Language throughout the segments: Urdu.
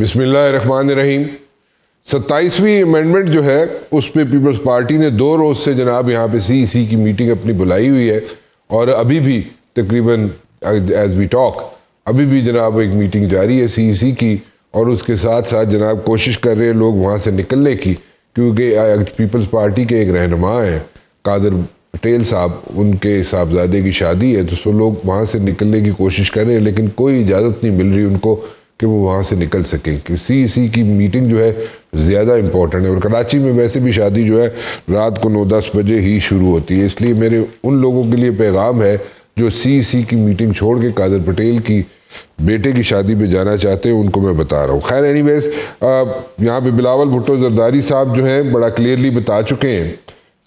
بسم اللہ الرحمن الرحیم. 27ویں امینڈمنٹ جو ہے اس پہ پیپلز پارٹی نے 2 روز سے جناب یہاں پہ CEC کی میٹنگ اپنی بلائی ہوئی ہے اور ابھی بھی تقریباً ایز وی ٹاک ابھی بھی جناب ایک میٹنگ جاری ہے CEC کی, اور اس کے ساتھ ساتھ جناب کوشش کر رہے ہیں لوگ وہاں سے نکلنے کی, کیونکہ پیپلز پارٹی کے ایک رہنما ہیں قادر پٹیل صاحب, ان کے صاحبزادے کی شادی ہے, تو سو لوگ وہاں سے نکلنے کی کوشش کر رہے ہیں لیکن کوئی اجازت نہیں مل رہی ان کو کہ وہ وہاں سے نکل سکیں, کہ CEC کی میٹنگ جو ہے زیادہ امپورٹنٹ ہے, اور کراچی میں ویسے بھی شادی جو ہے رات کو 9-10 بجے ہی شروع ہوتی ہے. اس لیے میرے ان لوگوں کے لیے پیغام ہے جو CEC کی میٹنگ چھوڑ کے قادر پٹیل کی بیٹے کی شادی پہ جانا چاہتے ہیں, ان کو میں بتا رہا ہوں. خیر اینی ویز یہاں پہ بلاول بھٹو زرداری صاحب جو ہیں بڑا کلیئرلی بتا چکے ہیں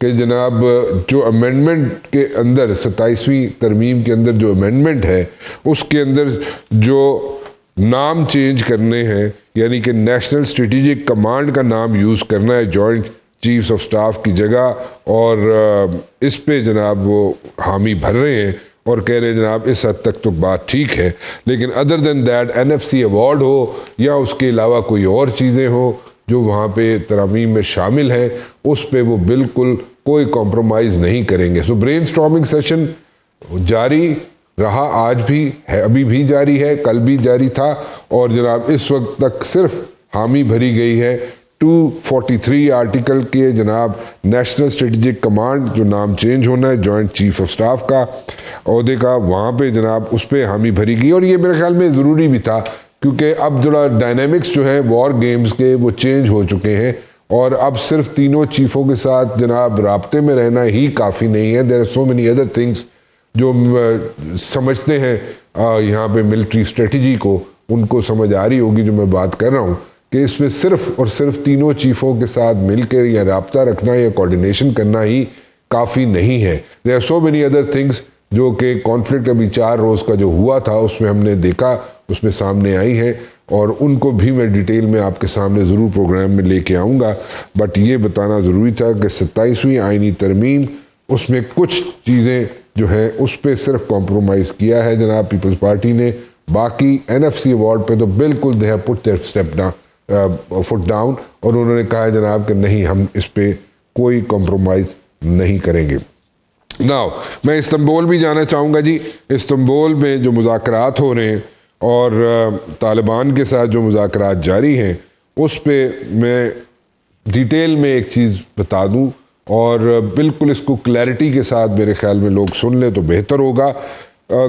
کہ جناب جو امینڈمنٹ کے اندر 27ویں ترمیم کے اندر جو امینڈمنٹ ہے اس کے اندر جو نام چینج کرنے ہیں, یعنی کہ نیشنل اسٹریٹجک کمانڈ کا نام یوز کرنا ہے جوائنٹ چیفز آف سٹاف کی جگہ, اور اس پہ جناب وہ حامی بھر رہے ہیں اور کہہ رہے ہیں جناب اس حد تک تو بات ٹھیک ہے, لیکن other than that NFC award ہو یا اس کے علاوہ کوئی اور چیزیں ہوں جو وہاں پہ ترامیم میں شامل ہیں, اس پہ وہ بالکل کوئی کمپرومائز نہیں کریں گے. سو برین سٹارمنگ سیشن جاری رہا, آج بھی ہے, ابھی بھی جاری ہے, کل بھی جاری تھا, اور جناب اس وقت تک صرف حامی بھری گئی ہے 243 آرٹیکل کے جناب نیشنل اسٹریٹجک کمانڈ جو نام چینج ہونا ہے جوائنٹ چیف آف سٹاف کا عہدے کا, وہاں پہ جناب اس پہ حامی بھری گئی, اور یہ میرے خیال میں ضروری بھی تھا کیونکہ اب جو ڈائنامکس جو ہیں وار گیمز کے وہ چینج ہو چکے ہیں, اور اب صرف تینوں چیفوں کے ساتھ جناب رابطے میں رہنا ہی کافی نہیں ہے. There are so many other things جو سمجھتے ہیں یہاں پہ ملٹری اسٹریٹجی کو, ان کو سمجھ آ رہی ہوگی جو میں بات کر رہا ہوں, کہ اس میں صرف اور صرف تینوں چیفوں کے ساتھ مل کے یا رابطہ رکھنا یا کوارڈینیشن کرنا ہی کافی نہیں ہے. There are so many other things جو کہ کانفلکٹ ابھی 4 روز کا جو ہوا تھا اس میں ہم نے دیکھا, اس میں سامنے آئی ہیں, اور ان کو بھی میں ڈیٹیل میں آپ کے سامنے ضرور پروگرام میں لے کے آؤں گا. بٹ یہ بتانا ضروری تھا کہ 27ویں آئینی ترمیم اس میں کچھ چیزیں جو ہیں اس پہ صرف کمپرومائز کیا ہے جناب پیپلز پارٹی نے, باقی NFC ایوارڈ پہ تو بالکل they have put their step foot down, اور انہوں نے کہا جناب کہ نہیں ہم اس پہ کوئی کمپرومائز نہیں کریں گے. ناؤ میں استنبول بھی جانا چاہوں گا جی. استنبول میں جو مذاکرات ہو رہے ہیں اور طالبان کے ساتھ جو مذاکرات جاری ہیں اس پہ میں ڈیٹیل میں ایک چیز بتا دوں, اور بالکل اس کو کلیئرٹی کے ساتھ میرے خیال میں لوگ سن لیں تو بہتر ہوگا.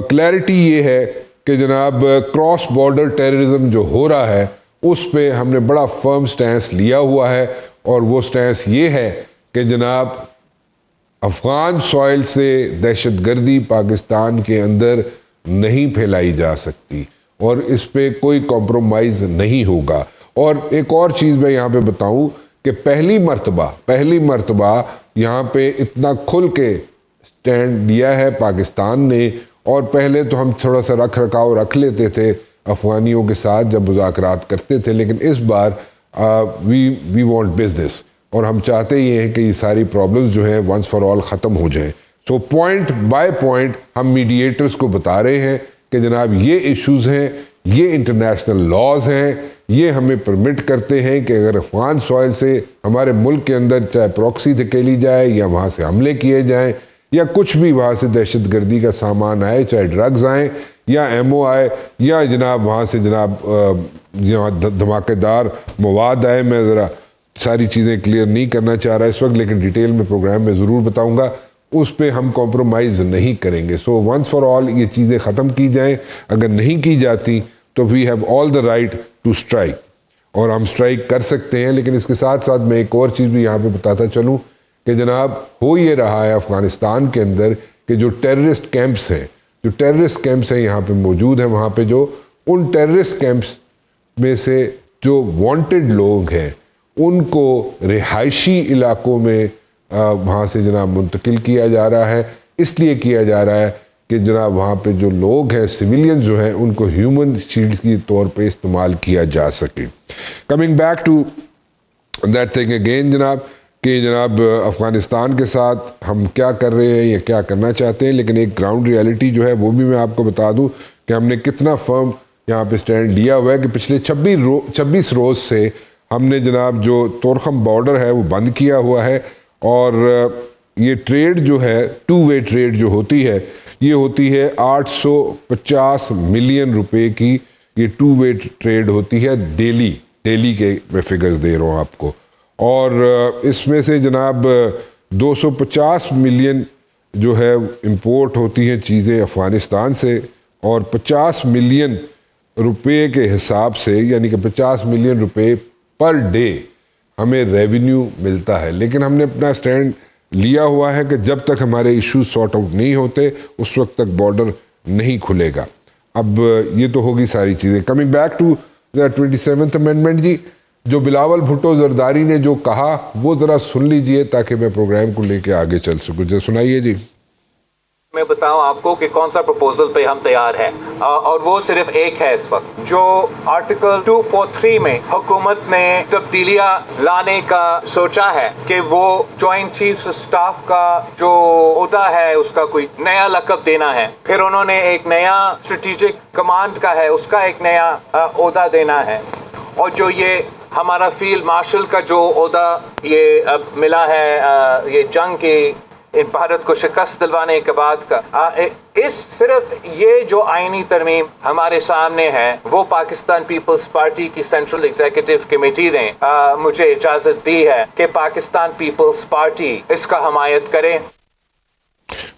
کلیئرٹی یہ ہے کہ جناب کراس بارڈر ٹیررزم جو ہو رہا ہے اس پہ ہم نے بڑا فرم سٹینس لیا ہوا ہے, اور وہ سٹینس یہ ہے کہ جناب افغان سوائل سے دہشت گردی پاکستان کے اندر نہیں پھیلائی جا سکتی, اور اس پہ کوئی کمپرومائز نہیں ہوگا. اور ایک اور چیز میں یہاں پہ بتاؤں کہ پہلی مرتبہ یہاں پہ اتنا کھل کے سٹینڈ لیا ہے پاکستان نے, اور پہلے تو ہم تھوڑا سا رکھ رکھاؤ رکھ لیتے تھے افغانیوں کے ساتھ جب مذاکرات کرتے تھے, لیکن اس بار وی وانٹ بزنس, اور ہم چاہتے یہ ہیں کہ یہ ساری پرابلمز جو ہیں ونس فار آل ختم ہو جائیں. سو پوائنٹ بائی پوائنٹ ہم میڈیٹرز کو بتا رہے ہیں کہ جناب یہ ایشوز ہیں, یہ انٹرنیشنل لاز ہیں, یہ ہمیں پرمٹ کرتے ہیں کہ اگر افغان سوائل سے ہمارے ملک کے اندر چاہے پروکسی دھکیلی جائے یا وہاں سے حملے کیے جائیں یا کچھ بھی وہاں سے دہشت گردی کا سامان آئے, چاہے ڈرگز آئیں یا ایمو آئے یا جناب وہاں سے جناب دھماکے دار مواد آئے, میں ذرا ساری چیزیں کلیئر نہیں کرنا چاہ رہا اس وقت, لیکن ڈیٹیل میں پروگرام میں ضرور بتاؤں گا, اس پہ ہم کمپرومائز نہیں کریں گے. سو ونس فار آل یہ چیزیں ختم کی جائیں, اگر نہیں کی جاتی تو we have all the right to strike, اور ہم اسٹرائک کر سکتے ہیں. لیکن اس کے ساتھ ساتھ میں ایک اور چیز بھی یہاں پہ بتاتا چلوں کہ جناب ہو یہ رہا ہے افغانستان کے اندر کہ جو ٹیررسٹ کیمپس ہیں یہاں پہ موجود ہیں, وہاں پہ جو ان ٹیررسٹ کیمپس میں سے جو وانٹڈ لوگ ہیں ان کو رہائشی علاقوں میں وہاں سے جناب منتقل کیا جا رہا ہے. اس لیے کیا جا رہا ہے کہ جناب وہاں پہ جو لوگ ہیں سویلین جو ہیں ان کو ہیومن شیلڈ کی طور پہ استعمال کیا جا سکے. Coming back to that thing again جناب, کہ جناب افغانستان کے ساتھ ہم کیا کر رہے ہیں یا کیا کرنا چاہتے ہیں, لیکن ایک گراؤنڈ ریالٹی جو ہے وہ بھی میں آپ کو بتا دوں کہ ہم نے کتنا فرم یہاں پہ سٹینڈ لیا ہوا ہے کہ پچھلے 26 روز سے ہم نے جناب جو تورخم بارڈر ہے وہ بند کیا ہوا ہے، اور یہ ٹریڈ جو ہے 2 وے ٹریڈ جو ہوتی ہے یہ ہوتی ہے 850 ملین روپے کی، یہ 2 وے ٹریڈ ہوتی ہے ڈیلی کے میں فگرز دے رہا ہوں آپ کو، اور اس میں سے جناب 250 ملین جو ہے امپورٹ ہوتی ہیں چیزیں افغانستان سے، اور 50 ملین روپے کے حساب سے، یعنی کہ 50 ملین روپے پر ڈے ہمیں ریونیو ملتا ہے، لیکن ہم نے اپنا سٹینڈ لیا ہوا ہے کہ جب تک ہمارے ایشوز سارٹ آؤٹ نہیں ہوتے اس وقت تک بارڈر نہیں کھلے گا۔ اب یہ تو ہوگی ساری چیزیں۔ Coming back to the 27th amendment, جی جو بلاول بھٹو زرداری نے جو کہا وہ ذرا سن لیجئے تاکہ میں پروگرام کو لے کے آگے چل سکوں۔ جو سنائیے جی۔ میں بتاؤں آپ کو کہ کون سا پروپوزل پہ ہم تیار ہیں، اور وہ صرف ایک ہے اس وقت، جو آرٹیکل 243 میں حکومت نے تبدیلیاں لانے کا سوچا ہے کہ وہ جوائنٹ چیف اسٹاف کا جو عہدہ ہے اس کا کوئی نیا لقب دینا ہے، پھر انہوں نے ایک نیا اسٹریٹجک کمانڈ کا ہے اس کا ایک نیا عہدہ دینا ہے، اور جو یہ ہمارا فیلڈ مارشل کا جو عہدہ یہ اب ملا ہے یہ جنگ کی بھارت کو شکست دلوانے کے بعد کا، اس صرف یہ جو آئینی ترمیم ہمارے سامنے ہے وہ پاکستان پیپلز پارٹی کی سینٹرل ایگزیکٹو کمیٹی نے مجھے اجازت دی ہے کہ پاکستان پیپلز پارٹی اس کا حمایت کرے۔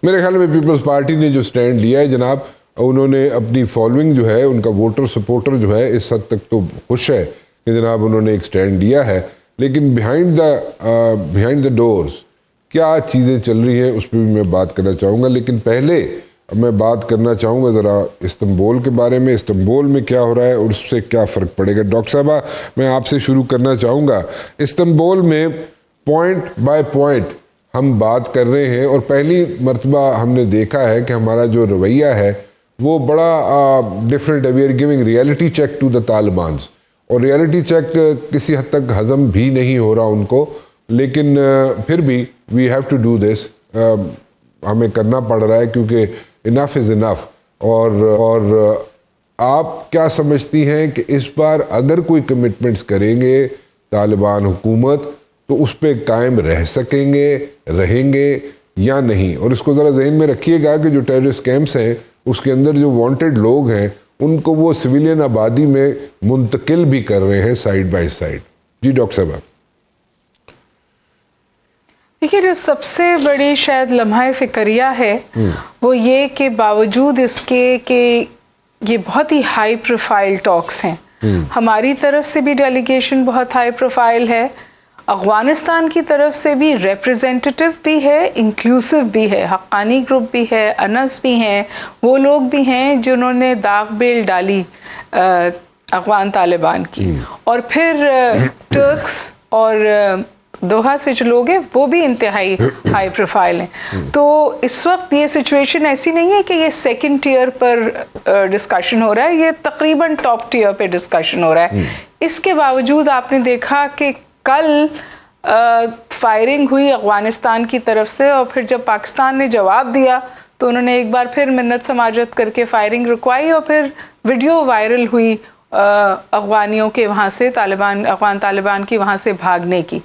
میرے خیال میں پیپلز پارٹی نے جو سٹینڈ لیا ہے جناب، انہوں نے اپنی فالوئنگ جو ہے، ان کا ووٹر سپورٹر جو ہے اس حد تک تو خوش ہے کہ جناب انہوں نے ایک سٹینڈ لیا ہے، لیکن بیہائنڈ دا ڈورز کیا چیزیں چل رہی ہیں اس پہ بھی میں بات کرنا چاہوں گا، لیکن پہلے میں بات کرنا چاہوں گا ذرا استنبول کے بارے میں، استنبول میں کیا ہو رہا ہے اور اس سے کیا فرق پڑے گا۔ ڈاکٹر صاحبہ میں آپ سے شروع کرنا چاہوں گا، استنبول میں پوائنٹ بائی پوائنٹ ہم بات کر رہے ہیں، اور پہلی مرتبہ ہم نے دیکھا ہے کہ ہمارا جو رویہ ہے وہ بڑا ڈفرینٹ ہے۔ We are giving reality check to the Talibans, اور ریئلٹی چیک کسی حد تک ہضم بھی نہیں ہو رہا ان کو، لیکن پھر بھی we have to do this, ہمیں کرنا پڑ رہا ہے کیونکہ انف از انف۔ اور آپ کیا سمجھتی ہیں کہ اس بار اگر کوئی کمٹمنٹس کریں گے طالبان حکومت تو اس پہ قائم رہ سکیں گے، رہیں گے یا نہیں؟ اور اس کو ذرا ذہن میں رکھیے گا کہ جو ٹیررسٹ کیمپس ہیں اس کے اندر جو وانٹڈ لوگ ہیں ان کو وہ سویلین آبادی میں منتقل بھی کر رہے ہیں سائیڈ بائی سائیڈ۔ جی ڈاکٹر صاحب۔ دیکھیے، جو سب سے بڑی شاید لمحہ فکریہ ہے وہ یہ کہ باوجود اس کے کہ یہ بہت ہی ہائی پروفائل ٹاکس ہیں، ہماری طرف سے بھی ڈیلیگیشن بہت ہائی پروفائل ہے، افغانستان کی طرف سے بھی ریپرزینٹیٹیو بھی ہے، انکلوسیو بھی ہے، حقانی گروپ بھی ہے، انس بھی ہیں، وہ لوگ بھی ہیں جنہوں نے داغ بیل ڈالی افغان طالبان کی، اور پھر ٹرکس اور دوحہ سے جو لوگ ہیں وہ بھی انتہائی ہائی پروفائل ہیں۔ تو اس وقت یہ سچویشن ایسی نہیں ہے کہ یہ سیکنڈ ٹیئر پر ڈسکشن ہو رہا ہے، یہ تقریباً ٹاپ ٹیئر پہ ڈسکشن ہو رہا ہے۔ اس کے باوجود آپ نے دیکھا کہ کل فائرنگ ہوئی افغانستان کی طرف سے، اور پھر جب پاکستان نے جواب دیا تو انہوں نے ایک بار پھر منت سماجت کر کے فائرنگ رکوائی، اور پھر ویڈیو وائرل ہوئی افغانیوں کے وہاں سے افغان طالبان کی وہاں سے بھاگنے کی۔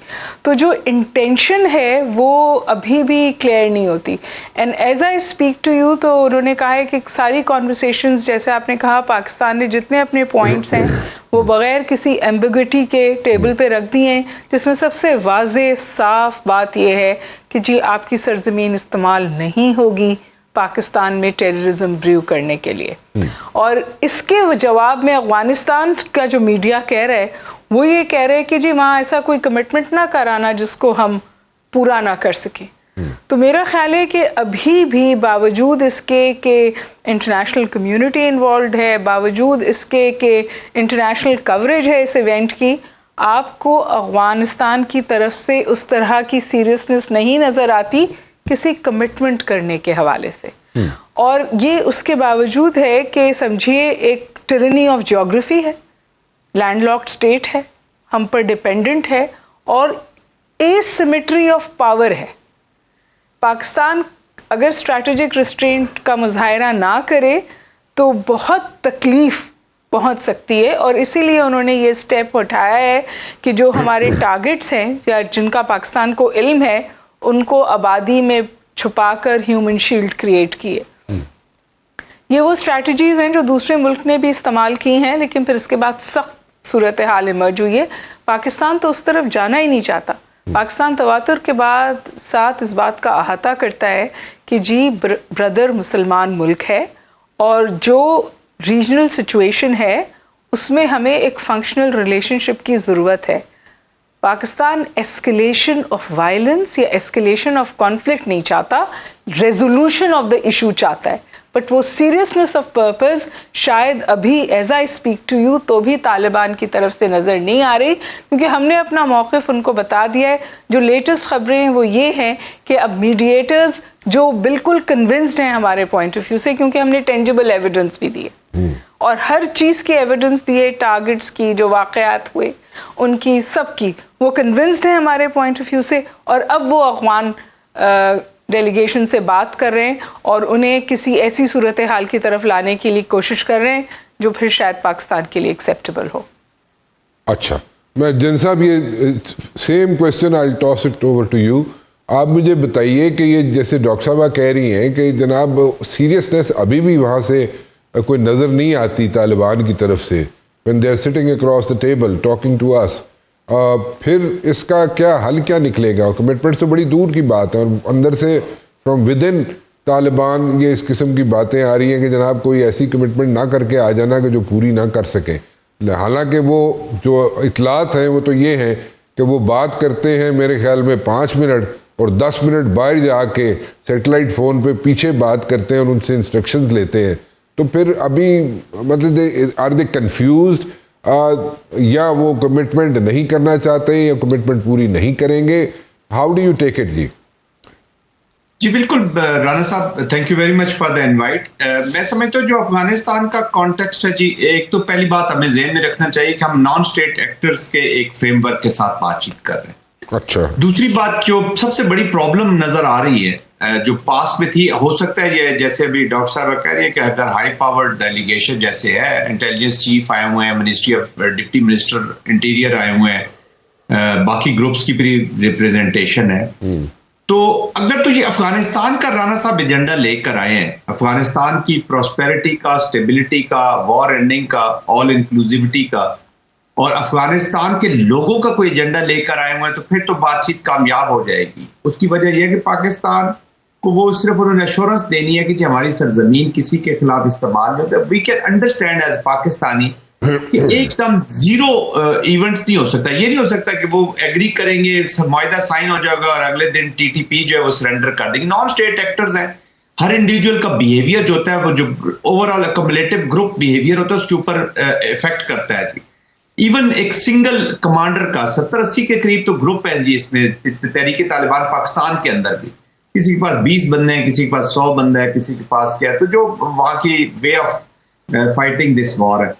تو جو انٹینشن ہے وہ ابھی بھی کلیئر نہیں ہوتی۔ And as I speak to you, تو انہوں نے کہا ہے کہ ساری کانورسیشنز، جیسے آپ نے کہا، پاکستان نے جتنے اپنے پوائنٹس ہیں وہ بغیر کسی ایمبیگوٹی کے ٹیبل پہ رکھ دیے ہیں، جس میں سب سے واضح صاف بات یہ ہے کہ جی آپ کی سرزمین استعمال نہیں ہوگی پاکستان میں ٹیررزم بریو کرنے کے لیے۔ اور اس کے جواب میں افغانستان کا جو میڈیا کہہ رہا ہے وہ یہ کہہ رہے کہ جی وہاں ایسا کوئی کمٹمنٹ نہ کرانا جس کو ہم پورا نہ کر سکیں۔ تو میرا خیال ہے کہ ابھی بھی باوجود اس کے کہ انٹرنیشنل کمیونٹی انوالوڈ ہے، باوجود اس کے کہ انٹرنیشنل کوریج ہے اس ایونٹ کی، آپ کو افغانستان کی طرف سے اس طرح کی سیریسنس نہیں نظر آتی کسی کمٹمنٹ کرنے کے حوالے سے۔ اور یہ اس کے باوجود ہے کہ سمجھیے ایک ٹرنی آف جیوگرافی ہے، لینڈ لاکڈ اسٹیٹ ہے، ہم پر ڈیپینڈنٹ ہے، اور ایسیمیٹری آف پاور ہے۔ پاکستان اگر اسٹریٹجک ریسٹرینٹ کا مظاہرہ نہ کرے تو بہت تکلیف پہنچ سکتی ہے. اور اسی لیے انہوں نے یہ اسٹیپ اٹھایا ہے کہ جو ہمارے ٹارگٹس ہیں یا جن کا پاکستان کو علم ہے ان کو آبادی میں چھپا کر ہیومن شیلڈ کریٹ کیے. یہ وہ اسٹریٹجیز ہیں جو دوسرے ملک نے بھی استعمال کی ہیں, لیکن پھر اس کے بعد سخت صورتحال ایمرج ہوئی ہے. پاکستان تو اس طرف جانا ہی نہیں چاہتا. پاکستان تواتر کے بعد ساتھ اس بات کا احاطہ کرتا ہے کہ جی بردر مسلمان ملک ہے اور جو ریجنل سچویشن ہے اس میں ہمیں ایک فنکشنل ریلیشن شپ کی ضرورت ہے. پاکستان ایسکلیشن آف وائلنس یا ایسکلیشن آف کانفلکٹ نہیں چاہتا, ریزولوشن آف دا ایشو چاہتا ہے. بٹ وہ سیریسنس آف پرپز شاید ابھی as I speak to you تو بھی طالبان کی طرف سے نظر نہیں آ رہی, کیونکہ ہم نے اپنا موقف ان کو بتا دیا ہے. جو لیٹسٹ خبریں ہیں وہ یہ ہیں کہ اب میڈیٹرز جو بالکل کنونسڈ ہیں ہمارے پوائنٹ آف ویو سے, کیونکہ ہم نے ٹینجیبل ایویڈنس بھی دیے اور ہر چیز کی ایویڈنس دیے, ٹارگٹس کی, جو واقعات ہوئے ان کی, سب کی, وہ کنونسڈ ہیں ہمارے پوائنٹ آف ویو سے. اور اب وہ افغان ڈیلیگیشن سے بات کر رہے ہیں اور انہیں کسی ایسی صورتحال کی طرف لانے کے لیے کوشش کر رہے ہیں جو پھر شاید پاکستان کے لیے ایکسیپٹیبل ہو. اچھا, میں جن صاحب یہ same question I toss it over to you. آپ مجھے بتائیے کہ یہ جیسے ڈاکٹر صاحبہ کہہ رہی ہیں کہ جناب سیریسنس ابھی بھی وہاں سے کوئی نظر نہیں آتی طالبان کی طرف سے, when they are sitting across the table talking to us. پھر اس کا کیا حل کیا نکلے گا؟ کمٹمنٹ تو بڑی دور کی بات ہے اور اندر سے فرام ود ان طالبان یہ اس قسم کی باتیں آ رہی ہیں کہ جناب کوئی ایسی کمٹمنٹ نہ کر کے آ جانا کہ جو پوری نہ کر سکیں. حالانکہ وہ جو اطلاعات ہیں وہ تو یہ ہیں کہ وہ بات کرتے ہیں میرے خیال میں 5 منٹ اور 10 منٹ باہر جا کے سیٹلائٹ فون پہ پیچھے بات کرتے ہیں اور ان سے انسٹرکشنز لیتے ہیں. تو پھر ابھی مطلب آر دے کنفیوزڈ یا وہ کمٹمنٹ نہیں کرنا چاہتے یا کمٹمنٹ پوری نہیں کریں گے؟ How do you take it? جی بالکل رانا صاحب, thank you very much for the invite. میں سمجھتا ہوں جو افغانستان کا کانٹیکسٹ ہے جی, ایک تو پہلی بات ہمیں ذہن میں رکھنا چاہیے کہ ہم نان اسٹیٹ ایکٹرز کے ایک فریم ورک کے ساتھ بات چیت کر رہے ہیں. اچھا, دوسری بات جو سب سے بڑی پرابلم نظر آ رہی ہے جو پاسٹ میں تھی, ہو سکتا ہے یہ جیسے ابھی ڈاکٹر صاحب کہہ رہی ہے کہ اگر ہائی پاور ڈیلیگیشن جیسے ہے, انٹیلیجنس چیف آئے ہوئے ہیں, ministry of deputy minister interior آئے ہوئے ہیں, باقی گروپس کی بھی ریپریزنٹیشن ہے, تو اگر تو یہ افغانستان کا رانا صاحب ایجنڈا لے کر آئے ہیں, افغانستان کی پراسپیرٹی کا, اسٹیبلٹی کا, وار اینڈنگ کا, آل انکلوزیوٹی کا, اور افغانستان کے لوگوں کا کوئی ایجنڈا لے کر آئے ہوئے ہیں, تو پھر تو بات چیت کامیاب ہو جائے گی. اس کی وجہ یہ ہے کہ پاکستان کو وہ صرف انہوں نے ایشورنس دینی ہے کہ جی ہماری سرزمین کسی کے خلاف استعمال نہیں ہوتا. We can understand as Pakistani کہ ایک دم زیرو ایونٹس نہیں ہو سکتا. یہ نہیں ہو سکتا کہ وہ ایگری کریں گے, معاہدہ سائن ہو جائے گا اور اگلے دن ٹی ٹی پی جو ہے وہ سرنڈر کر دے گی. نان اسٹیٹ ایکٹرز ہیں, ہر انڈیویجول کا بیہیویئر جو ہوتا ہے وہ جو over all accumulative group behaviour ہوتا ہے اس کے اوپر افیکٹ کرتا ہے جی. ایون ایک سنگل کمانڈر کا 70-80 کے قریب تو گروپ ہے جی اس میں تحریک طالبان پاکستان کے اندر بھی, کسی کے پاس 20 بندے ہیں, کسی کے پاس 100 بندے ہیں, کسی کے پاس کیا ہے, تو جو وہاں کی وے آف فائٹنگ دس وار ہے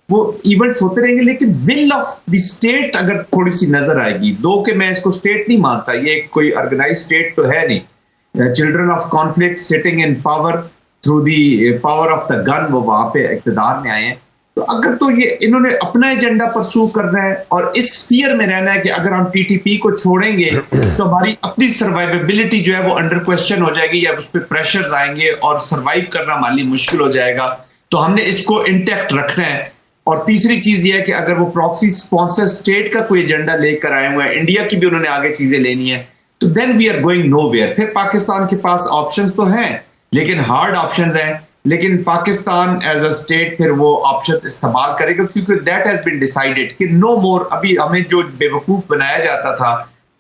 وہ ایونٹس ہوتے رہیں گے. لیکن ول آف دی اسٹیٹ اگر تھوڑی سی نظر آئے گی, دو کہ میں اس کو اسٹیٹ نہیں مانتا, یہ کوئی آرگنائز اسٹیٹ تو ہے نہیں, children of conflict sitting in power through the power of the gun, وہ وہاں پہ اقتدار میں آئے ہیں. تو اگر تو یہ انہوں نے اپنا ایجنڈا پرسو کرنا ہے اور اس فیئر میں رہنا ہے کہ اگر ہم ٹی ٹی پی کو چھوڑیں گے تو ہماری اپنی سروائیویبلٹی جو ہے وہ انڈر کوسچن ہو جائے گی یا اس پہ پریشرز آئیں گے اور سروائیو کرنا ہمارے لیے مشکل ہو جائے گا, تو ہم نے اس کو انٹیکٹ رکھنا ہے. اور تیسری چیز یہ ہے کہ اگر وہ پراکسی سپانسر اسٹیٹ کا کوئی ایجنڈا لے کر آئے ہوئے ہیں, انڈیا کی بھی انہوں نے آگے چیزیں لینی ہے, تو then we are going nowhere. پھر پاکستان کے پاس آپشنز تو ہیں لیکن ہارڈ آپشنز ہیں, لیکن پاکستان ایز اے اسٹیٹ پھر وہ آپشنز استعمال کرے گا کیونکہ دیٹ ہیز بین ڈیسائیڈڈ کہ نو مور. ابھی ہمیں جو بے وقوف بنایا جاتا تھا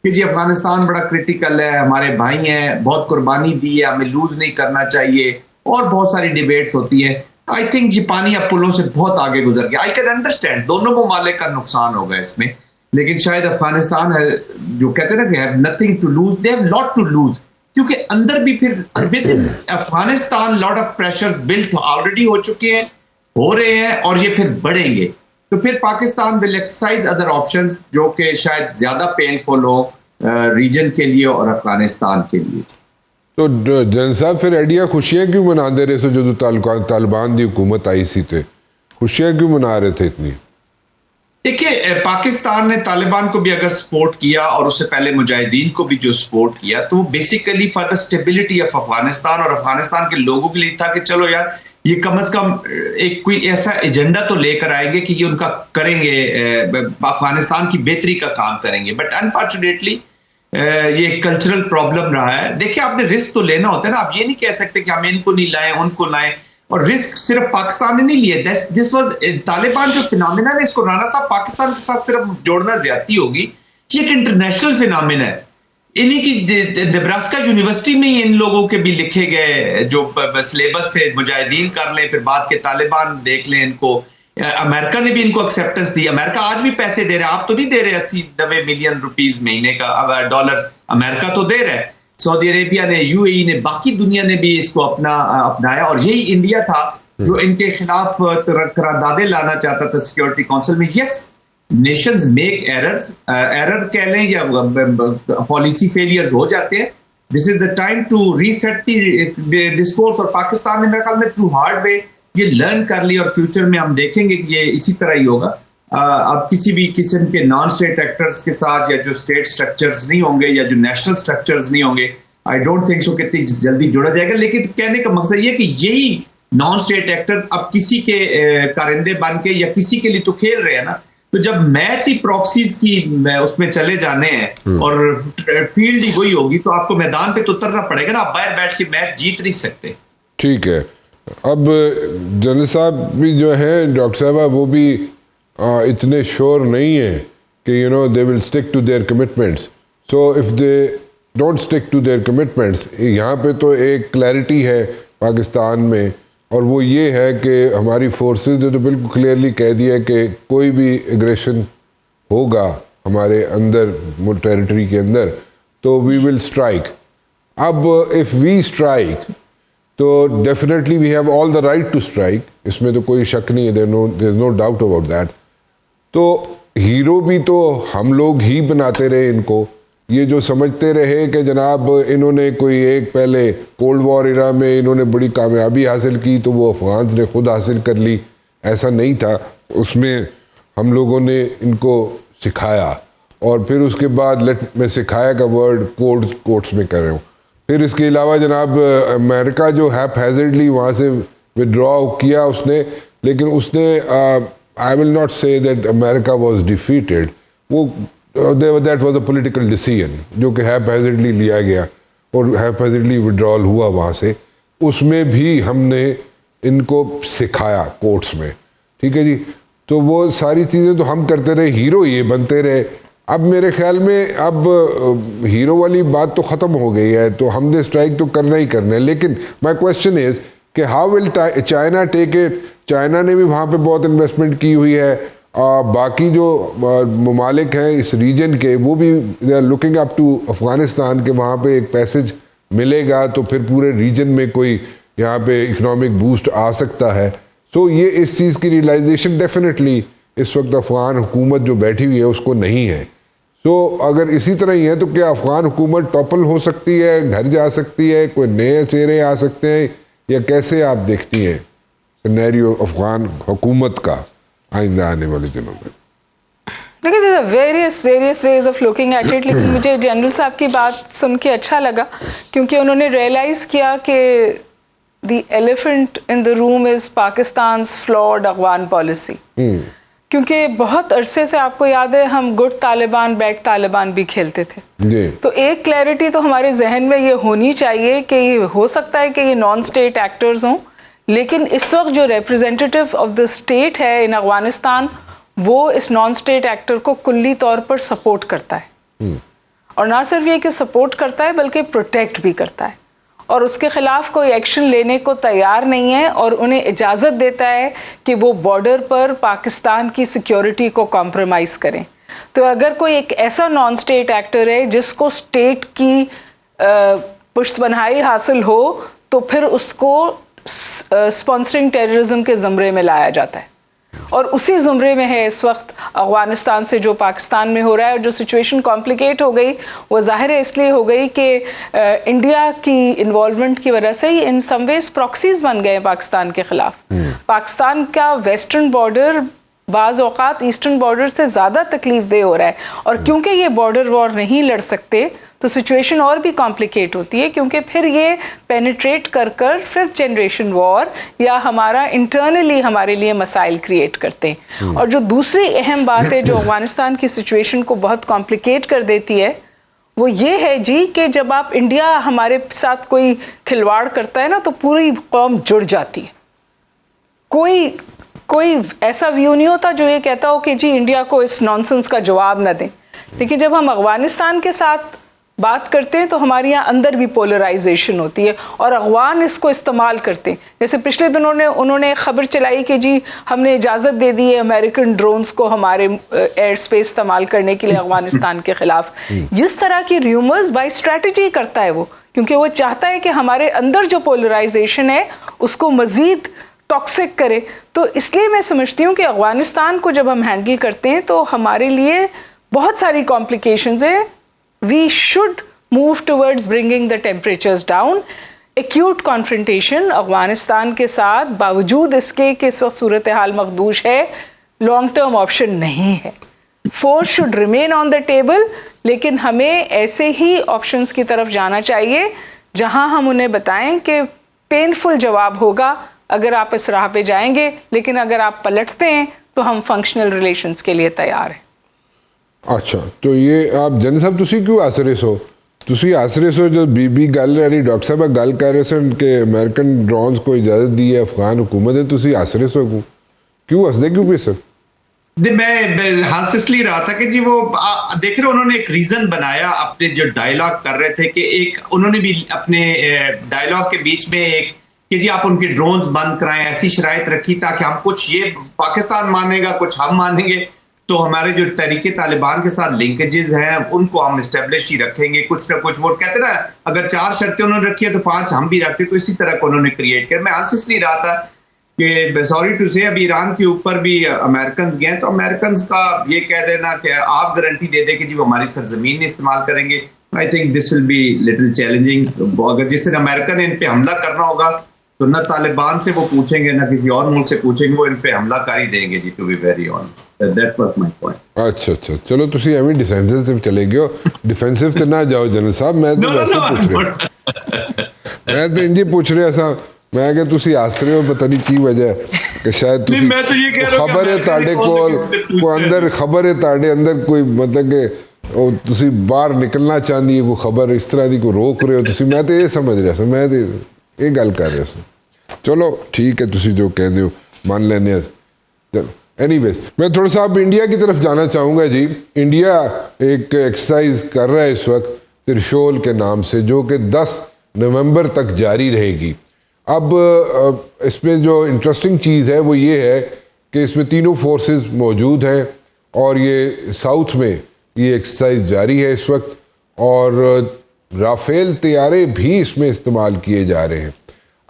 کہ جی افغانستان بڑا کرٹیکل ہے, ہمارے بھائی ہیں, بہت قربانی دی ہے, ہمیں لوز نہیں کرنا چاہیے, اور بہت ساری ڈیبیٹس ہوتی ہیں. آئی تھنک جی پانی اب پلوں سے بہت آگے گزر گیا. آئی کین انڈرسٹینڈ دونوں ممالک کا نقصان ہوگا اس میں, لیکن شاید افغانستان ہے جو کہتے ہیں نا کہ have nothing to lose, they have lot to lose, کیونکہ اندر بھی پھر Afghanistan lot of pressures built already ہو چکے ہیں, ہو رہے ہیں, اور یہ پھر بڑھیں گے. تو پھر پاکستان ول ایکسرسائز ادر آپشنز جو کہ شاید زیادہ پینفل ہو ریجن کے لیے اور افغانستان کے لیے. تو جن صاحب پھر ایڈیا خوشیاں کیوں منا دے رہے سو جو طالبان دی حکومت آئی سی تے خوشیاں کیوں منا رہے تھے اتنی؟ دیکھیے پاکستان نے طالبان کو بھی اگر سپورٹ کیا اور اس سے پہلے مجاہدین کو بھی جو سپورٹ کیا تو وہ basically for the stability of Afghanistan اور افغانستان کے لوگوں کے لیے تھا کہ چلو یار یہ کم از کم ایک کوئی ایسا ایجنڈا تو لے کر آئیں گے کہ یہ ان کا کریں گے، افغانستان کی بہتری کا کام کریں گے. بٹ انفارچونیٹلی یہ ایک کلچرل پرابلم رہا ہے. دیکھیں آپ نے رسک تو لینا ہوتا ہے نا، آپ یہ نہیں کہہ سکتے کہ ہم ان کو نہیں لائیں ان کو لائیں. اور رسک صرف پاکستان نے نہیں لیا. دس واز طالبان جو فینامنا ہے اس کو رانا صاحب پاکستان کے ساتھ صرف جوڑنا زیادتی ہوگی. یہ ایک انٹرنیشنل فینامنا ہے. انہی کی نیبراسکا یونیورسٹی میں ہی ان لوگوں کے بھی لکھے گئے جو سلیبس تھے، مجاہدین کر لیں پھر بعد کے طالبان دیکھ لیں ان کو. امریکہ نے بھی ان کو ایکسیپٹنس دی. امریکہ آج بھی پیسے دے رہا ہے، آپ تو نہیں دے رہے 80-90 ملین روپیز مہینے کا ڈالرز، امریکہ تو دے رہا ہے. سعودی عربیہ نے، یو اے ای نے، باقی دنیا نے بھی اس کو اپنایا. اور یہی انڈیا تھا جو ان کے خلاف قراردادیں لانا چاہتا تھا سیکورٹی کونسل میں. Yes nations make errors, error کہہ لیں یا پالیسی فیلیئرز ہو جاتے ہیں. This is the time to reset the discourse. اور پاکستان نے میرے خیال میں تھرو ہارڈ وے یہ لرن کر لی اور فیوچر میں ہم دیکھیں گے کہ یہ اسی طرح ہی ہوگا. اب کسی بھی قسم کے نان اسٹیٹ ایکٹرز کے ساتھ یا جو اسٹیٹ سٹرکچرز نہیں ہوں گے یا جو نیشنل سٹرکچرز نہیں ہوں گے، آئی ڈونٹ تھنک سو کتنی جلدی جوڑا جائے گا. لیکن کہنے کا مقصد یہ کہ یہی نان اسٹیٹ ایکٹرز اب کسی کے کارندے بن کے یا کسی کے لیے تو کھیل رہے ہیں نا. تو جب میچ ہی پراکسیز کی اس میں چلے جانے ہیں اور فیلڈ ہی وہی ہوگی تو آپ کو میدان پہ تو اترنا پڑے گا نا. آپ باہر بیٹھ کے میچ جیت نہیں سکتے. ٹھیک ہے. اب جنرل صاحب بھی جو ہیں، ڈاکٹر صاحبہ، وہ بھی اتنے شور نہیں ہیں کہ they will stick to their commitments. So if they don't stick to their commitments, یہاں پہ تو ایک کلیئرٹی ہے پاکستان میں، اور وہ یہ ہے کہ ہماری فورسز نے تو بالکل کلیئرلی کہہ دیا ہے کہ کوئی بھی ایگریشن ہوگا ہمارے اندر ٹیریٹری کے اندر تو وی ول اسٹرائک. اب اف وی اسٹرائک تو definitely we have all the right to strike, اس میں تو کوئی شک نہیں ہے، there is no doubt about that. تو ہیرو بھی تو ہم لوگ ہی بناتے رہے ان کو. یہ جو سمجھتے رہے کہ جناب انہوں نے کوئی ایک پہلے کولڈ وار ایرا میں انہوں نے بڑی کامیابی حاصل کی تو وہ افغانز نے خود حاصل کر لی، ایسا نہیں تھا. اس میں ہم لوگوں نے ان کو سکھایا، اور پھر اس کے بعد میں سکھایا کا ورڈ کوٹس میں کر رہا ہوں. پھر اس کے علاوہ جناب امریکہ جو ہیپ ہیزرڈلی وہاں سے ودرا کیا اس نے، لیکن اس نے آئی ول ناٹ سے دیٹ امریکہ واز ڈیفیٹڈ. وہ that was a political decision جو کہ ہیپ ہیزرڈلی لیا گیا اور ہیپ ہیزرڈلی ودرال ہوا وہاں سے. اس میں بھی ہم نے ان کو سکھایا کورٹس میں. ٹھیک ہے جی. تو وہ ساری چیزیں تو ہم کرتے رہے، ہیرو یہ بنتے رہے. اب میرے خیال میں اب ہیرو والی بات تو ختم ہو گئی ہے، تو ہم نے اسٹرائک تو کرنا ہی کرنا ہے. لیکن مائی کوشچن از کہ how will China take it. China نے بھی وہاں پہ بہت انویسٹمنٹ کی ہوئی ہے، باقی جو ممالک ہیں اس ریجن کے وہ بھی they are looking up to Afghanistan کے وہاں پہ ایک پیسج ملے گا تو پھر پورے ریجن میں کوئی یہاں پہ اکنامک بوسٹ آ سکتا ہے. تو یہ اس چیز کی ریئلائزیشن ڈیفینیٹلی اس وقت افغان حکومت جو بیٹھی ہوئی ہے اس کو نہیں ہے. تو اگر اسی طرح ہی ہے تو کیا افغان حکومت ٹاپل ہو سکتی ہے، گھر جا سکتی ہے، کوئی نئے چہرے آ سکتے ہیں، یا کیسے آپ دیکھتی ہیں سینیریو افغان حکومت کا آئندہ آنے والے دنوں میں؟ دیکھیے various ways of looking at it. لیکن مجھے جنرل صاحب کی بات سن کے اچھا لگا کیونکہ انہوں نے ریئلائز کیا کہ دی ایلیفنٹ ان دا روم از پاکستان's flawed افغان پالیسی. کیونکہ بہت عرصے سے آپ کو یاد ہے ہم گڈ طالبان بیڈ طالبان بھی کھیلتے تھے. تو ایک کلیئرٹی تو ہمارے ذہن میں یہ ہونی چاہیے کہ یہ ہو سکتا ہے کہ یہ نان اسٹیٹ ایکٹرز ہوں، لیکن اس وقت جو ریپرزینٹیو آف دا اسٹیٹ ہے ان افغانستان وہ اس نان اسٹیٹ ایکٹر کو کلی طور پر سپورٹ کرتا ہے. اور نہ صرف یہ کہ سپورٹ کرتا ہے بلکہ پروٹیکٹ بھی کرتا ہے، اور اس کے خلاف کوئی ایکشن لینے کو تیار نہیں ہے، اور انہیں اجازت دیتا ہے کہ وہ بارڈر پر پاکستان کی سیکیورٹی کو کمپرومائز کریں. تو اگر کوئی ایک ایسا نان اسٹیٹ ایکٹر ہے جس کو اسٹیٹ کی پشت بنائی حاصل ہو تو پھر اس کو اسپانسرنگ ٹیررزم کے زمرے میں لایا جاتا ہے. اور اسی زمرے میں ہے اس وقت افغانستان سے جو پاکستان میں ہو رہا ہے. اور جو سچویشن کمپلیکیٹ ہو گئی وہ ظاہر ہے اس لیے ہو گئی کہ انڈیا کی انوالومنٹ کی وجہ سے ہی ان سم ویز پراکسیز بن گئے پاکستان کے خلاف. پاکستان کا ویسٹرن بارڈر بعض اوقات ایسٹرن بارڈر سے زیادہ تکلیف دہ ہو رہا ہے, اور کیونکہ یہ بارڈر وار نہیں لڑ سکتے تو سچویشن اور بھی کمپلیکیٹ ہوتی ہے, کیونکہ پھر یہ پینیٹریٹ کر ففتھ جنریشن وار یا ہمارا انٹرنلی ہمارے لیے مسائل کریٹ کرتے ہیں. اور جو دوسری اہم بات ہے جو افغانستان کی سچویشن کو بہت کمپلیکیٹ کر دیتی ہے وہ یہ ہے جی کہ جب آپ انڈیا ہمارے ساتھ کوئی کھلواڑ کرتا ہے نا تو پوری قوم جڑ جاتی ہے. کوئی ایسا ویو نہیں ہوتا جو یہ کہتا ہو کہ جی انڈیا کو اس نانسنس کا جواب نہ دیں. لیکن جب ہم افغانستان کے ساتھ بات کرتے ہیں تو ہمارے یہاں اندر بھی پولرائزیشن ہوتی ہے اور افغان اس کو استعمال کرتے ہیں. جیسے پچھلے دنوں انہوں نے خبر چلائی کہ جی ہم نے اجازت دے دی ہے امریکن ڈرونز کو ہمارے ایئر اسپیس استعمال کرنے کے لیے افغانستان کے خلاف. اس طرح کی ریومرز بائی اسٹریٹجی کرتا ہے وہ, کیونکہ وہ چاہتا ہے کہ ہمارے اندر جو پولرائزیشن ہے اس کو مزید ٹاکسک کرے. تو اس لیے میں سمجھتی ہوں کہ افغانستان کو جب ہم ہینڈل کرتے ہیں تو ہمارے لیے بہت ساری کمپلیکیشنز ہیں. We should move towards bringing the temperatures down. Acute confrontation Afghanistan کے ساتھ باوجود اس کے کہ اس وقت صورتحال مخدوش ہے لانگ ٹرم آپشن نہیں ہے. Force should remain on the table, لیکن ہمیں ایسے ہی آپشنز کی طرف جانا چاہیے جہاں ہم انہیں بتائیں کہ پینفل جواب ہوگا اگر آپ اس راہ پہ جائیں گے, لیکن اگر آپ پلٹتے ہیں تو ہم فنکشنل ریلیشنز کے لیے تیار ہیں. اچھا, تو یہ آپ جن صاحب تسی کیوں آسرے سو جو بی گل رہی ڈاکٹر صاحب گل کر رہے سن کہ امریکن ڈرونز کو اجازت دی ہے افغان حکومت ہے, تسی آسرے سو کیوں ہسدے کیوں پہ سر؟ میں ہنس اس لیے رہا تھا کہ جی وہ دیکھ رہے انہوں نے ایک ریزن بنایا اپنے جو ڈائلاگ کر رہے تھے کہ ایک انہوں نے بھی اپنے ڈائلاگ کے بیچ میں ایک کہ جی آپ ان کے ڈرونز بند کرائیں, ایسی شرائط رکھی تاکہ ہم کچھ یہ پاکستان مانے گا کچھ ہم مانیں گے, تو ہمارے جو تحریک طالبان کے ساتھ لنکیجز ہیں ان کو ہم اسٹیبلش ہی رکھیں گے, کچھ نہ کچھ. وہ کہتے نا اگر 4 شرطیں انہوں نے رکھی ہے تو 5 ہم بھی رکھتے, تو اسی طرح کو انہوں نے کریٹ کر. میں اس لیے رہا تھا کہ سوری ٹو سے ابھی ایران کے اوپر بھی امریکنز گئے, تو امریکنز کا یہ کہہ دینا کہ آپ گارنٹی دے دیں کہ جی وہ ہماری سرزمین نہیں استعمال کریں گے, I think this will be little challenging. اگر جس طرح امریکہ نے ان پہ حملہ کرنا ہوگا تو نہ طالبان سے وہ پوچھیں گے نہ کسی اور ملک سے پوچھیں گے, وہ ان پہ حملہ کاری دیں گے جی. To be very honest that was my point. اچھا چلو تسی ایویں ڈیفینسو چلے گئے ہو, ڈیفینسو تے نہ جاؤ جنرل صاحب. میں تو ویسے پوچھ رہا سا میں کہ تسی ہس رہے ہو, پتہ نہیں کی وجہ ہے کہ شاید تسی خبر ہے تاڈے کول کوئی اندر خبر ہے تاڈے اندر کوئی مطلب کہ تسی باہر نکلنا چاہندی ہے کوئی خبر اس طرح دی کو روک رہے ہو تسی. میں تو یہ سمجھ رہا سا, میں تو یہ گل کر رہا سا. چلو ٹھیک ہے تسی جو کہہ دے ہو مان لینے. چلو اینی ویز میں تھوڑا سا آپ انڈیا کی طرف جانا چاہوں گا جی. انڈیا ایک ایکسرسائز کر رہا ہے اس وقت ترشول کے نام سے, جو کہ 10 نومبر تک جاری رہے گی. اب اس میں جو انٹرسٹنگ چیز ہے وہ یہ ہے کہ اس میں تینوں فورسز موجود ہیں اور یہ ساؤتھ میں یہ ایکسرسائز جاری ہے اس وقت, اور رافیل طیارے بھی اس میں استعمال کیے جا رہے ہیں.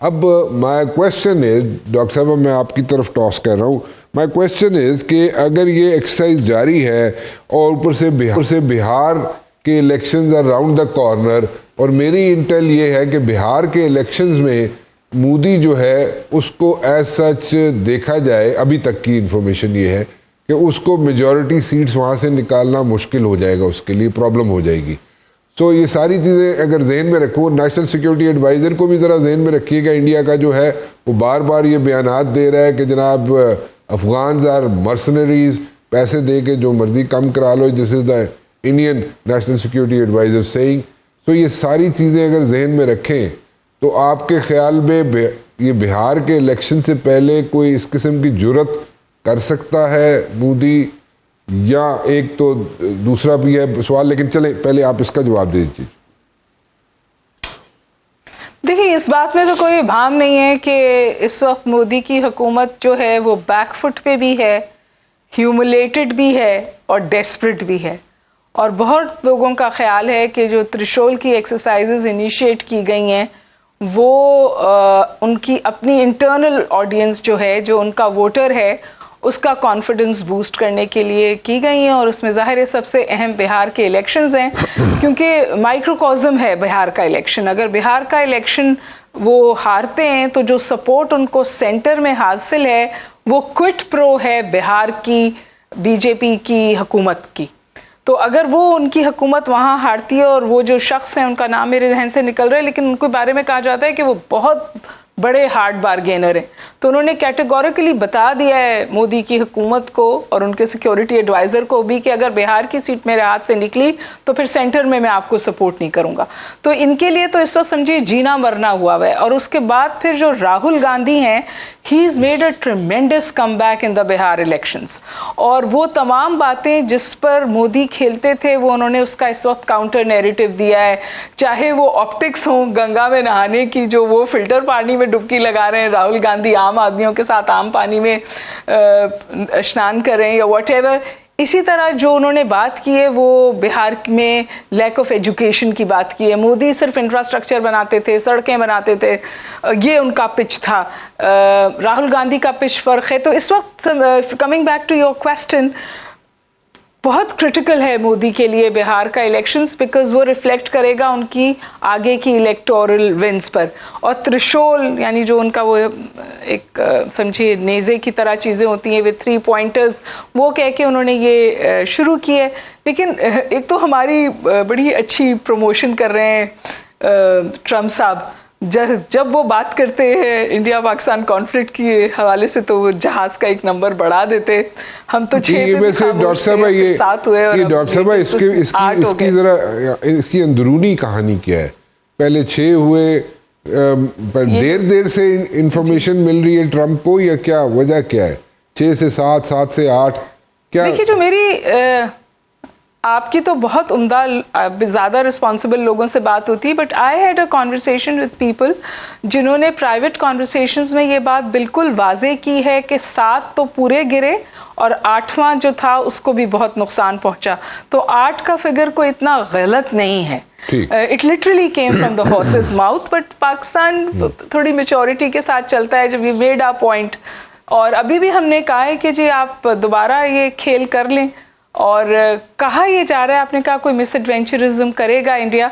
اب مائی کوشچن از, ڈاکٹر صاحب میں آپ کی طرف ٹاس کر رہا ہوں, مائی کوشچن از کہ اگر یہ ایکسرسائز جاری ہے اور اوپر سے بہار کے elections are round the corner, اور میری انٹیل یہ ہے کہ بہار کے الیکشنز میں مودی جو ہے اس کو ایز سچ دیکھا جائے, ابھی تک کی انفارمیشن یہ ہے کہ اس کو میجورٹی سیٹس وہاں سے نکالنا مشکل ہو جائے گا, اس کے لیے پرابلم ہو جائے گی. تو یہ ساری چیزیں اگر ذہن میں رکھو, نیشنل سیکیورٹی ایڈوائزر کو بھی ذرا ذہن میں رکھیے گا. انڈیا کا جو ہے وہ بار بار یہ بیانات دے رہا ہے کہ جناب افغانز آر مرسنریز, پیسے دے کے جو مرضی کم کرا لو, this is the Indian national security adviser saying. تو یہ ساری چیزیں اگر ذہن میں رکھیں تو آپ کے خیال میں یہ بہار کے الیکشن سے پہلے کوئی اس قسم کی جرت کر سکتا ہے مودی, یا ایک تو دوسرا بھی ہے سوال, لیکن چلیں پہلے آپ اس کا جواب دے دیجیے. دیکھیے اس بات میں تو کوئی ابہام نہیں ہے کہ اس وقت مودی کی حکومت جو ہے وہ بیک فٹ پہ بھی ہے, ہیوملیٹڈ بھی ہے اور ڈیسپریٹ بھی ہے. اور بہت لوگوں کا خیال ہے کہ جو ترشول کی ایکسرسائزز انیشیٹ کی گئی ہیں وہ ان کی اپنی انٹرنل آڈینس جو ہے, جو ان کا ووٹر ہے, اس کا کانفیڈنس بوسٹ کرنے کے لیے کی گئی ہیں، اور اس میں ظاہر ہے سب سے اہم بہار کے الیکشنز ہیں، کیونکہ مائکروکازم ہے بہار کا الیکشن. اگر بہار کا الیکشن وہ ہارتے ہیں تو جو سپورٹ ان کو سینٹر میں حاصل ہے وہ کوئٹ پرو ہے بہار کی بی جے پی کی حکومت کی. تو اگر وہ ان کی حکومت وہاں ہارتی ہے، اور وہ جو شخص ہیں ان کا نام میرے ذہن سے نکل رہا ہے لیکن ان کے بارے میں کہا جاتا ہے کہ وہ بہت بڑے ہارڈ بارگینر ہیں، تو انہوں نے کیٹیگوریکلی بتا دیا ہے مودی کی حکومت کو اور ان کے سیکیورٹی ایڈوائزر کو بھی کہ اگر بہار کی سیٹ میرے ہاتھ سے نکلی تو پھر سینٹر میں آپ کو سپورٹ نہیں کروں گا. تو ان کے لیے تو اس وقت سمجھیے جینا مرنا ہوا ہے. اور اس کے بعد پھر جو راہل گاندھی ہیں، he is made a tremendous comeback in the Bihar elections, اور وہ تمام باتیں جس پر مودی کھیلتے تھے وہ انہوں نے اس کا اس وقت کاؤنٹر نیریٹو دیا ہے. چاہے وہ آپٹکس ہوں گنگا میں نہانے کی، جو وہ فلٹر پانی میں ڈبکی لگا رہے ہیں راہل گاندھی، عام آدمیوں کے ساتھ عام پانی میں اشنان کر رہے ہیں، یا واٹ ایور. اسی طرح جو انہوں نے بات کی ہے وہ بہار میں لیک آف ایجوکیشن کی بات کی ہے. مودی صرف انفراسٹرکچر بناتے تھے، سڑکیں بناتے تھے، یہ ان کا پچ تھا. راہل گاندھی کا پچ فرق ہے. تو اس وقت coming back to your question, بہت کرٹیکل ہے مودی کے لیے بہار کا الیکشنز، بیکاز وہ ریفلیکٹ کرے گا ان کی آگے کی الیکٹورل ونز پر. اور ترشول یعنی جو ان کا وہ ایک سمجھیے نیزے کی طرح چیزیں ہوتی ہیں وتھ 3 pointers، وہ کہہ کے انہوں نے یہ شروع کی ہے. لیکن ایک تو ہماری بڑی اچھی پروموشن کر رہے ہیں ٹرمپ صاحب، جب وہ بات کرتے ہیں انڈیا پاکستان کانفلکٹ کے حوالے سے تو وہ جہاز کا ایک نمبر بڑھا دیتے. ہم تو ڈاکٹر صاحب اس کی ذرا اس کی اندرونی کہانی کیا ہے؟ پہلے 6 ہوئے، پر دیر سے انفارمیشن مل رہی ہے ٹرمپ کو، یا کیا وجہ کیا ہے؟ 6 سے 7، 7 سے 8 کیا؟ دیکھیے جو میری آپ کی تو بہت عمدہ زیادہ رسپانسبل لوگوں سے بات ہوتی ہے، but I had a conversation with people جنہوں نے پرائیویٹ کانورسیشنز میں یہ بات بالکل واضح کی ہے کہ 7 تو پورے گرے اور 8واں جو تھا اس کو بھی بہت نقصان پہنچا. تو 8 کا فگر کوئی اتنا غلط نہیں ہے. It literally came from the horses mouth. But Pakistan تھوڑی میچورٹی کے ساتھ چلتا ہے. جب وی میڈ آ پوائنٹ، اور ابھی بھی ہم نے کہا ہے کہ جی آپ دوبارہ یہ کھیل کر لیں. اور کہا یہ جا رہا ہے، آپ نے کہا کوئی مس ایڈوینچرزم کرے گا انڈیا.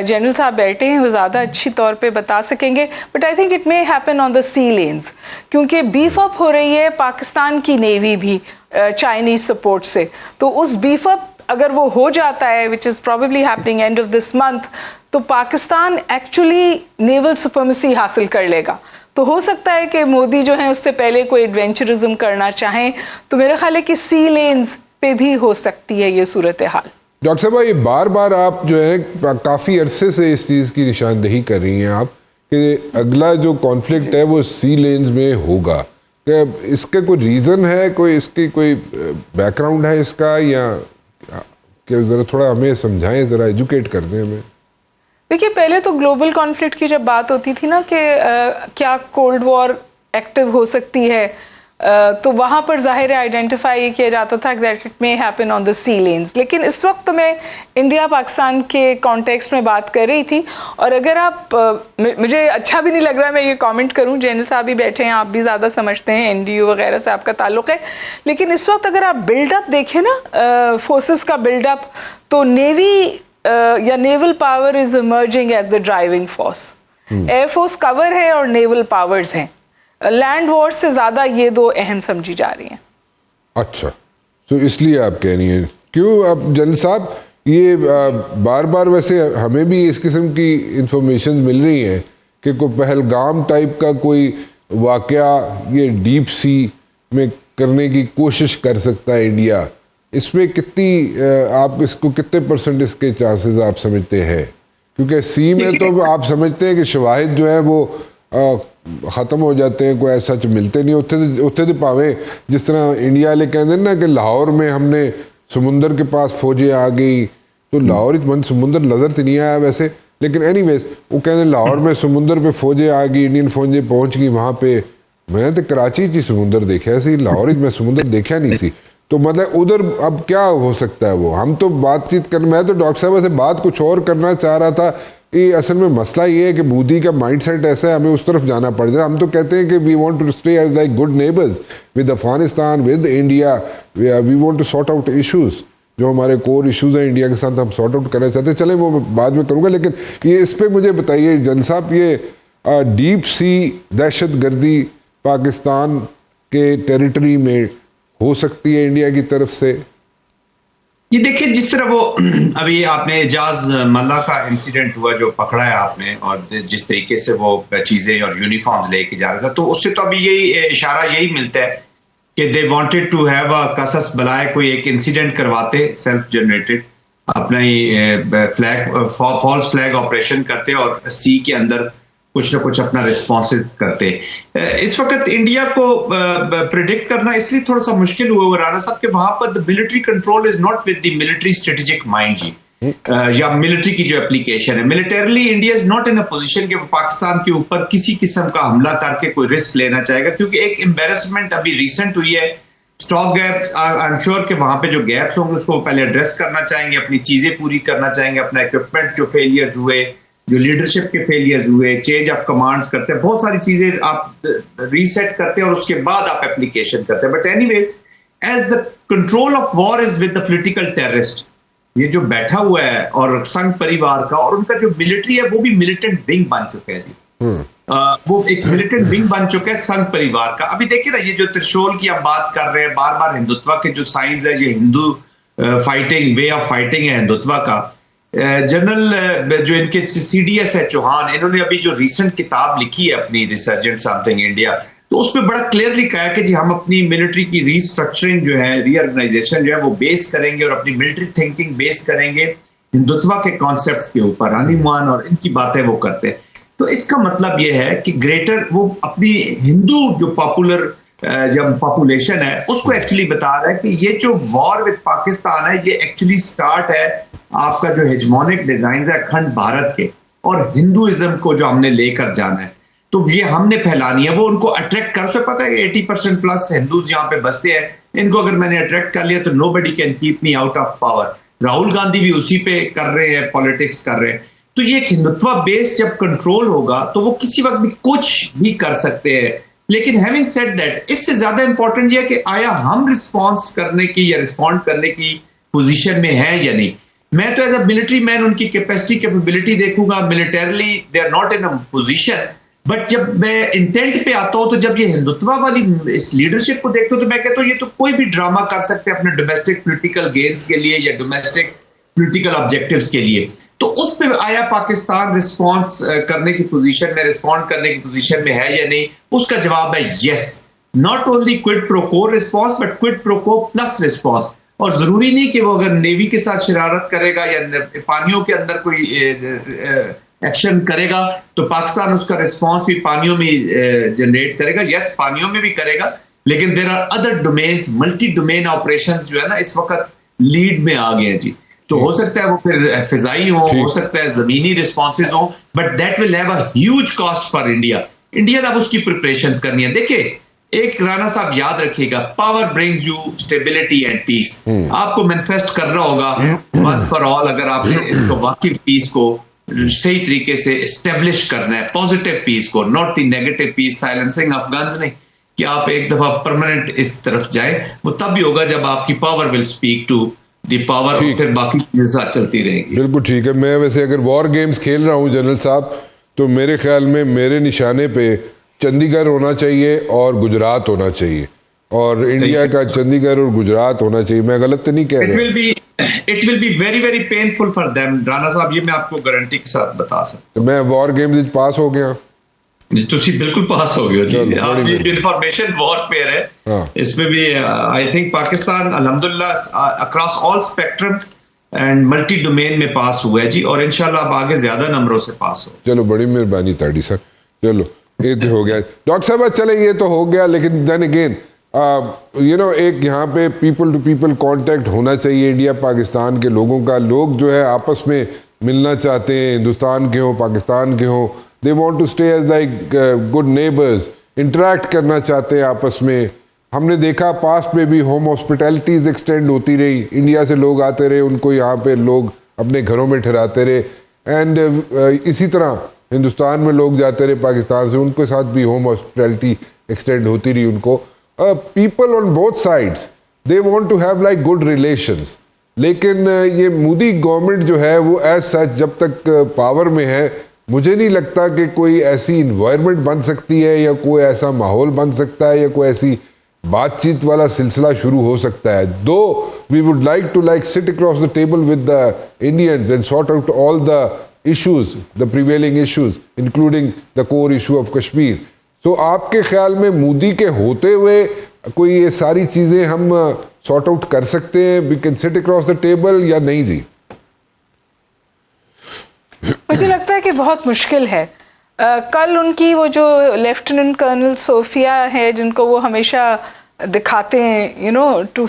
جنرل صاحب بیٹھے ہیں، وہ زیادہ اچھی طور پہ بتا سکیں گے. But I think it may happen on the sea lanes, کیونکہ بیف اپ ہو رہی ہے پاکستان کی نیوی بھی چائنیز سپورٹ سے. تو اس بیف اپ اگر وہ ہو جاتا ہے which is probably happening end of this month, تو پاکستان ایکچولی نیول سپرمیسی حاصل کر لے گا. تو ہو سکتا ہے کہ مودی جو ہیں اس سے پہلے کوئی ایڈوینچرزم کرنا چاہیں. تو میرا خیال ہے کہ سی لینز پہ بھی ہو سکتی ہے یہ صورتحال. ڈاکٹر صاحب، یہ بار بار آپ جو ہے کافی عرصے سے اس چیز کی نشاندہی کر رہی ہیں آپ کہ اگلا جو کانفلکٹ ہے وہ سی لینز میں ہوگا. کہ اس کا کوئی ریزن ہے، کوئی اس کی کوئی بیک گراؤنڈ ہے اس کا، یا کہ ذرا تھوڑا ہمیں سمجھائیں، ذرا ایجوکیٹ کر دیں ہمیں. دیکھیے پہلے تو گلوبل کانفلکٹ کی جب بات ہوتی تھی نا کہ کیا کولڈ وار ایکٹیو ہو سکتی ہے، تو وہاں پر ظاہر آئیڈینٹیفائی کیا جاتا تھا that it may happen on the sea lanes. لیکن اس وقت تو میں انڈیا پاکستان کے کانٹیکسٹ میں بات کر رہی تھی. اور اگر آپ، مجھے اچھا بھی نہیں لگ رہا ہے میں یہ کامنٹ کروں، جنرل صاحب بھی بیٹھے ہیں، آپ بھی زیادہ سمجھتے ہیں، این ڈی یو وغیرہ سے آپ کا تعلق ہے. لیکن اس وقت اگر آپ بلڈ اپ دیکھیں نا، فورسز کا بلڈ اپ، تو نیوی یا naval power is emerging as the driving force. Air force core ہے اور نیول پاورز ہیں. لینڈ وارز سے زیادہ یہ 2 اہم سمجھی جا رہی ہیں. اچھا، تو اس لیے آپ کہہ رہی ہیں. کیوں اب جنرل صاحب یہ بار بار ویسے ہمیں بھی اس قسم کی انفارمیشن مل رہی ہیں کہ کوئی پہلگام ٹائپ کا کوئی واقعہ یہ ڈیپ سی میں کرنے کی کوشش کر سکتا ہے انڈیا. اس میں کتنی آپ اس کو کتنے % اس کے چانسز آپ سمجھتے ہیں؟ کیونکہ سی میں تو آپ سمجھتے ہیں کہ شواہد جو ہے وہ ختم ہو جاتے ہیں، کوئی ایسا ملتے نہیں. اتنے تو پاویں جس طرح انڈیا والے کہتے ہیں نا کہ لاہور میں ہم نے سمندر کے پاس فوجیں آ گئی، تو لاہور سمندر نظر تو نہیں آیا ویسے، لیکن اینی ویز وہ کہتے ہیں لاہور میں سمندر پہ فوجیں آ گئی، انڈین فوجیں پہنچ گئی وہاں پہ. میں تو کراچی چی سمندر دیکھا سی، لاہور میں سمندر دیکھا نہیں سی. تو مطلب ادھر اب کیا ہو سکتا ہے وہ؟ ہم تو بات چیت کر، میں تو ڈاکٹر صاحب سے بات کچھ اور کرنا چاہ رہا تھا یہ اصل میں مسئلہ یہ ہے کہ مودی کا مائنڈ سیٹ ایسا ہے, ہمیں اس طرف جانا پڑ جائے. ہم تو کہتے ہیں کہ we want to stay as like good neighbours with Afghanistan, with India, we want to sort out issues, جو ہمارے کور ایشوز ہیں انڈیا کے ساتھ ہم سارٹ آؤٹ کرنا چاہتے ہیں. چلیں وہ بعد میں کروں گا, لیکن یہ اس پہ مجھے بتائیے جن صاحب, یہ ڈیپ سی دہشت گردی پاکستان کے ٹیریٹری میں ہو سکتی ہے انڈیا کی طرف سے؟ یہ دیکھیں جس طرح وہ ابھی آپ نے اعجاز ملا کا انسیڈنٹ ہوا جو پکڑا ہے آپ نے, اور جس طریقے سے وہ چیزیں اور یونیفارمز لے کے جا رہا تھا, تو اس سے تو ابھی یہی اشارہ یہی ملتا ہے کہ they wanted to have a casus belli, کوئی ایک انسیڈنٹ کرواتے سیلف جنریٹڈ, اپنا ہی فلیگ فالس فلیگ آپریشن کرتے اور سی کے اندر کچھ نہ کچھ اپنا رسپانسز کرتے. اس وقت انڈیا کو پریڈکٹ کرنا اس لیے تھوڑا سا مشکل ہوا رانا صاحب کہ وہاں پر military control is not with the military strategic mind جی, یا ملٹری کی جو اپلیکیشن ہے. Militarily India is not in a position کہ وہ پاکستان کے اوپر کسی قسم کا حملہ کر کے کوئی رسک لینا چاہے گا, کیونکہ ایک امبیرسمنٹ ابھی ریسنٹ ہوئی ہے, stock gap. I am sure کہ وہاں پہ جو گیپس ہوں گے اس کو پہلے ایڈریس کرنا چاہیں گے, اپنی چیزیں پوری کرنا چاہیں گے, اپنا اکوپمنٹ جو فیلئرز ہوئے, جو لیڈرشپ کے فیلئرز ہوئے, چینج آف کمانڈز کرتے ہیں, بہت ساری چیزیں آپ ریسیٹ کرتے ہیں اور اس کے بعد آپ اپلیکیشن کرتے ہیں. But anyways as the control of war is with the political terrorist, یہ جو بیٹھا ہوا ہے اور سنگھ پریوار کا, اور ان کا جو ملٹری ہے وہ بھی ملیٹنٹ ونگ بن چکا ہے جی, وہ ایک ملیٹنٹ ونگ بن چکا ہے سنگھ پریوار کا. ابھی دیکھیں نا یہ جو ترشول کی ہم بات کر رہے ہیں, بار بار ہندوتوا کے جو سائنز ہے, یہ ہندو فائٹنگ وے آف فائٹنگ ہے ہندوتوا کا. جنرل جو ان کے سی ڈی ایس ہے چوہان, انہوں نے ابھی جو ریسنٹ کتاب لکھی ہے اپنی ریسرجنٹ سم تھنگ انڈیا, تو اس میں بڑا کلیئرلی کہا ہے کہ جی ہم اپنی ملٹری کی ری اسٹرکچرنگ جو ہے, ری آرگنائزیشن جو ہے وہ بیس کریں گے, اور اپنی ملٹری تھنکنگ بیس کریں گے ہندوتوا کے کانسیپٹس کے اوپر. ہنیمان اور ان کی باتیں وہ کرتے ہیں. تو اس کا مطلب یہ ہے کہ گریٹر وہ اپنی ہندو جو پاپولر جب پاپولیشن ہے اس کو ایکچولی بتا رہا ہے کہ یہ جو وار وتھ پاکستان ہے یہ ایکچولی سٹارٹ ہے آپ کا جو ہیجمونک ڈیزائنز ہے اکھنڈ بھارت کے, اور ہندوازم کو جو ہم نے لے کر جانا ہے تو یہ ہم نے پھیلانی ہے. وہ ان کو اٹریکٹ کر سکتا پتا ہے 80% پلس ہندوز یہاں پہ بستے ہیں, ان کو اگر میں نے اٹریکٹ کر لیا تو nobody can keep me out of power. Rahul Gandhi بھی اسی پہ کر رہے ہیں, پالیٹکس کر رہے ہیں. تو یہ ایک ہندوتوا بیس جب کنٹرول ہوگا تو وہ کسی وقت بھی کچھ بھی کر سکتے ہیں. لیکن ہیونگ سیڈ دیٹ, اس سے زیادہ امپورٹنٹ یہ ہے کہ آیا ہم رسپانس کرنے کی یا رسپونڈ کرنے کی پوزیشن میں ہیں یا نہیں. میں تو ایز اے ملٹری مین ان کی کیپیسٹی کیپیبلٹی دیکھوں گا, militarily they are not in a position. But جب میں انٹینٹ پہ آتا ہوں تو جب یہ ہندوتوا والی اس لیڈرشپ کو دیکھتا ہوں تو میں کہتا ہوں یہ تو کوئی بھی ڈرامہ کر سکتے ہیں اپنے ڈومیسٹک پولیٹیکل گینز کے لیے یا ڈومیسٹک پولیٹیکل آبجیکٹیوز کے لیے. تو اس پہ آیا پاکستان رسپانس کرنے کی پوزیشن میں, رسپونڈ کرنے کی پوزیشن میں ہے یا نہیں؟ اس کا جواب ہے یس. ناٹ اونلی کوئڈ پرو کو رسپانس بٹ کوئڈ پرو کو پلس رسپانس. اور ضروری نہیں کہ وہ اگر نیوی کے ساتھ شرارت کرے گا یا پانیوں کے اندر کوئی ایکشن کرے گا تو پاکستان اس کا رسپانس بھی پانیوں میں جنریٹ کرے گا. یس پانیوں میں بھی کرے گا, لیکن there are other domains, multi domain operations جو ہے نا اس وقت لیڈ میں آ گئے ہیں جی. تو ہو سکتا ہے وہ پھر فضائی ہو سکتا ہے زمینی رسپانسز ہوں, but that will have a huge cost for India. India نے اب اس کی پریپریشنز کرنی ہے. دیکھیں ایک رانا صاحب یاد رکھیے گا, power brings you stability and peace. آپ کو مینیفیسٹ کرنا ہوگا ونس فار آل, اگر آپ نے اس کو واقعی پیس کو صحیح طریقے سے اسٹیبلش کرنا ہے, پازیٹیو پیس کو, not the negative peace, silencing of guns نہیں کہ آپ ایک دفعہ پرماننٹ اس طرف جائیں. وہ تب بھی ہوگا جب آپ کی power will speak to the power, پھر باقی چیزیں ساتھ چلتی رہیں گی. بالکل ٹھیک ہے. میں ویسے اگر وار گیمز کھیل رہا ہوں جنرل صاحب تو میرے خیال میں میرے نشانے پہ چندی گڑھ ہونا چاہیے اور گجرات ہونا چاہیے, اور انڈیا کا چندی گڑھ اور گجرات ہونا چاہیے. میں غلط تو نہیں کہہ رہا؟ It will be very very painful for them. Rana صاحب یہ میں آپ کو گارنٹی کے ساتھ بتا سکتا ہوں. میں وار گیمز پاس ہو گیا. تسی بالکل پاس ہو گئے جی. آپ کی انفارمیشن وار فیئر ہے, اس میں بھی آئی تھنک پاکستان الحمدللہ across all spectrum and multi domain میں پاس ہوا ہے جی, اور انشاءاللہ اب آگے زیادہ نمبروں سے پاس ہو. چلو بڑی مہربانی تاڑی سر. چلو یہ تو ہو گیا ڈاکٹر صاحب. چلے یہ تو ہو گیا, لیکن دین اگین ایک یہاں پہ پیپل ٹو پیپل کانٹیکٹ ہونا چاہیے انڈیا پاکستان کے لوگوں کا. لوگ جو ہے آپس میں ملنا چاہتے ہیں, ہندوستان کے ہوں پاکستان کے ہوں. They want to stay as like good neighbours, interact کرنا چاہتے ہیں آپس میں. ہم نے دیکھا پاسٹ میں بھی ہوم ہاسپٹیلٹیز ایکسٹینڈ ہوتی رہی, انڈیا سے لوگ آتے رہے, ان کو یہاں پہ لوگ اپنے گھروں میں ٹھہراتے رہے. اینڈ اسی طرح ہندوستان میں لوگ جاتے رہے پاکستان سے, ان کے ساتھ بھی ہوم ہاسپٹیلٹی ایکسٹینڈ ہوتی رہی ان کو. People on both sides they want to have like good relations, لیکن یہ مودی گورنمنٹ جو ہے وہ ایز سچ جب تک پاور میں ہے مجھے نہیں لگتا کہ کوئی ایسی انوائرمنٹ بن سکتی ہے یا کوئی ایسا ماحول بن سکتا ہے یا کوئی ایسی بات چیت والا سلسلہ شروع ہو سکتا ہے. Though we would like to like sit across the table with the Indians and sort out all the issues, the prevailing issues, including the core issue of Kashmir. So آپ کے خیال میں مودی کے ہوتے ہوئے کوئی یہ ساری چیزیں ہم سارٹ آؤٹ کر سکتے ہیں, we can sit across the table یا نہیں جی؟ مجھے لگتا ہے کہ بہت مشکل ہے. کل ان کی وہ جو لیفٹیننٹ کرنل صوفیہ ہے جن کو وہ ہمیشہ دکھاتے ہیں you know to